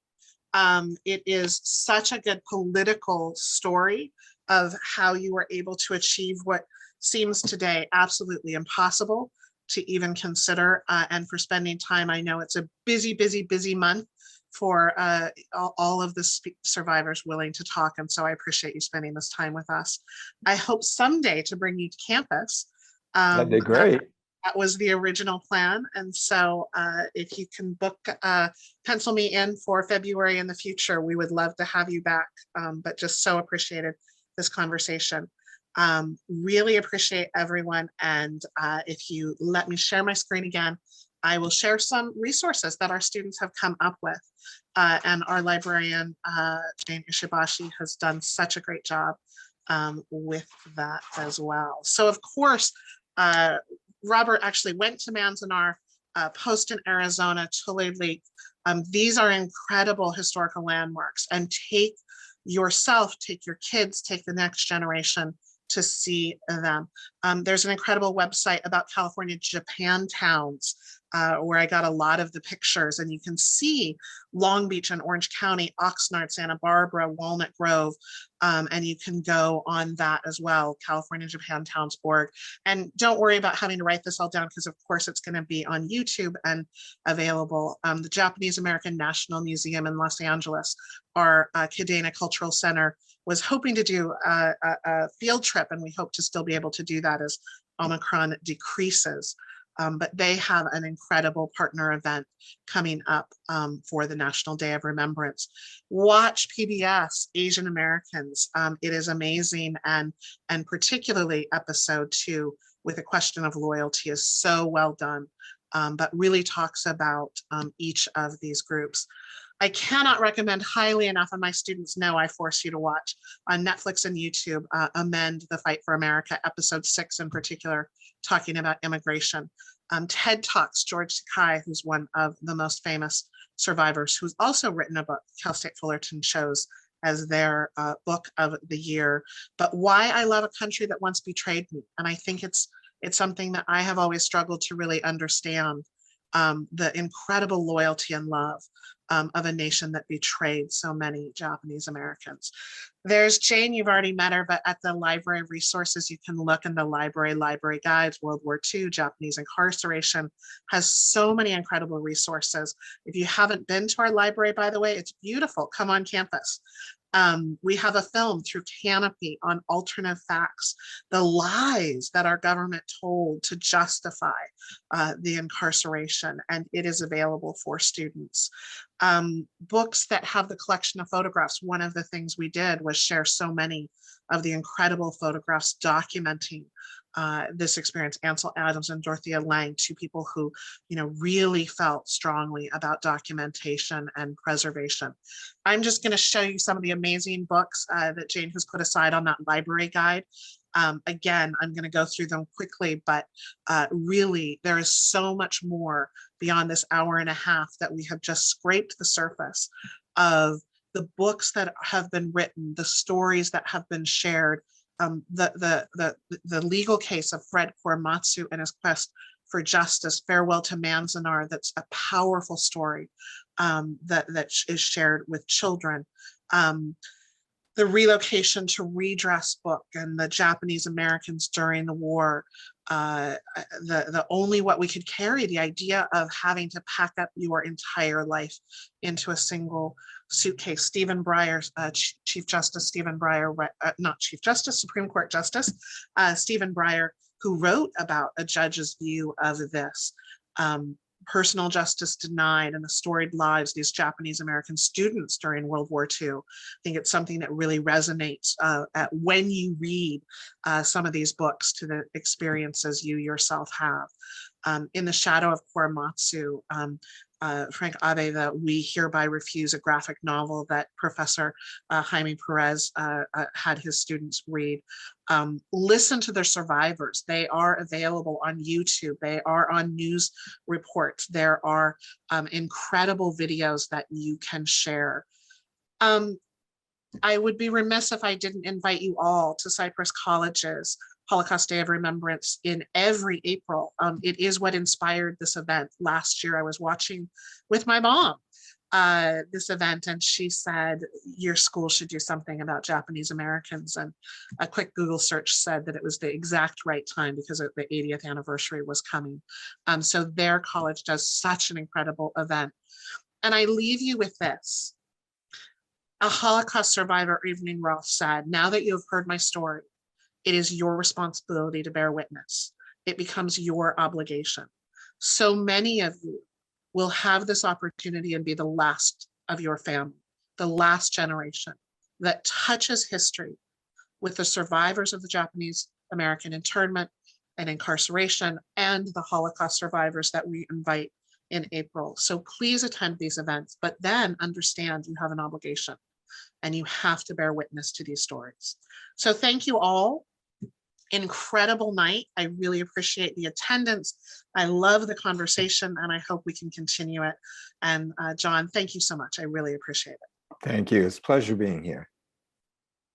It is such a good political story of how you were able to achieve what seems today absolutely impossible to even consider, and for spending time. I know it's a busy month for all of the survivors willing to talk. And so I appreciate you spending this time with us. I hope someday to bring you to campus. That'd be great. That was the original plan. And so if you can pencil me in for February in the future, we would love to have you back. But just so appreciated this conversation. Really appreciate everyone. And if you let me share my screen again, I will share some resources that our students have come up with. And our librarian, Jane Ishibashi, has done such a great job with that as well. So of course, Robert actually went to Manzanar, Post in Arizona, Tulare Lake. These are incredible historical landmarks, and take your kids, take the next generation to see them. There's an incredible website about California Japan towns where I got a lot of the pictures, and you can see Long Beach and Orange County, Oxnard, Santa Barbara, Walnut Grove, and you can go on that as well, CaliforniaJapanTowns.org. And don't worry about having to write this all down, because of course it's going to be on YouTube and available. The Japanese American National Museum in Los Angeles, our Kadena Cultural Center, was hoping to do a field trip, and we hope to still be able to do that as Omicron decreases. But they have an incredible partner event coming up for the National Day of Remembrance. Watch PBS Asian Americans. It is amazing, and particularly episode 2 with A Question of Loyalty is so well done, but really talks about each of these groups. I cannot recommend highly enough, and my students know I force you to watch on Netflix and YouTube, Amend the Fight for America, episode 6 in particular, talking about immigration. TED Talks, George Takei, who's one of the most famous survivors, who's also written a book, Cal State Fullerton chose as their book of the year. But Why I Love a Country That Once Betrayed Me. And I think it's something that I have always struggled to really understand, the incredible loyalty and love of a nation that betrayed so many Japanese Americans. There's Jane, you've already met her, but at the library resources, you can look in the library guides. World War II, Japanese Incarceration has so many incredible resources. If you haven't been to our library, by the way, it's beautiful. Come on campus. We have a film through Canopy on alternative facts, the lies that our government told to justify the incarceration, and it is available for students. Books that have the collection of photographs. One of the things we did was share so many of the incredible photographs documenting this experience. Ansel Adams and Dorothea Lange, two people who, really felt strongly about documentation and preservation. I'm just going to show you some of the amazing books that Jane has put aside on that library guide. Again, I'm going to go through them quickly, but really there is so much more beyond this hour and a half that we have just scraped the surface of the books that have been written, the stories that have been shared, the legal case of Fred Korematsu and his quest for justice, Farewell to Manzanar, that's a powerful story that is shared with children. The Relocation to Redress book and the Japanese Americans during the war, the Only What We Could Carry, the idea of having to pack up your entire life into a single suitcase. Stephen Breyer, Chief Justice Stephen Breyer, not Chief Justice, Supreme Court Justice, Stephen Breyer, who wrote about a judge's view of this. Personal Justice Denied and the Storied Lives of these Japanese American students during World War II. I think it's something that really resonates when you read some of these books to the experiences you yourself have. In the Shadow of Korematsu, Frank Abe, the We Hereby Refuse, a graphic novel that Professor Jaime Perez had his students read. Listen to their survivors. They are available on YouTube. They are on news reports. There are incredible videos that you can share. I would be remiss if I didn't invite you all to Cypress College's Holocaust Day of Remembrance in every April. It is what inspired this event. Last year, I was watching with my mom this event, and she said, your school should do something about Japanese Americans. And a quick Google search said that it was the exact right time because the 80th anniversary was coming. So their college does such an incredible event. And I leave you with this. A Holocaust survivor, Evening Roth, said, now that you have heard my story, it is your responsibility to bear witness. It becomes your obligation. So many of you will have this opportunity and be the last of your family, the last generation that touches history with the survivors of the Japanese American internment and incarceration and the Holocaust survivors that we invite in April. So please attend these events, but then understand you have an obligation and you have to bear witness to these stories. So thank you all. Incredible night. I really appreciate the attendance. I love the conversation and I hope we can continue it. And John, thank you so much. I really appreciate it. Thank you. It's a pleasure being here.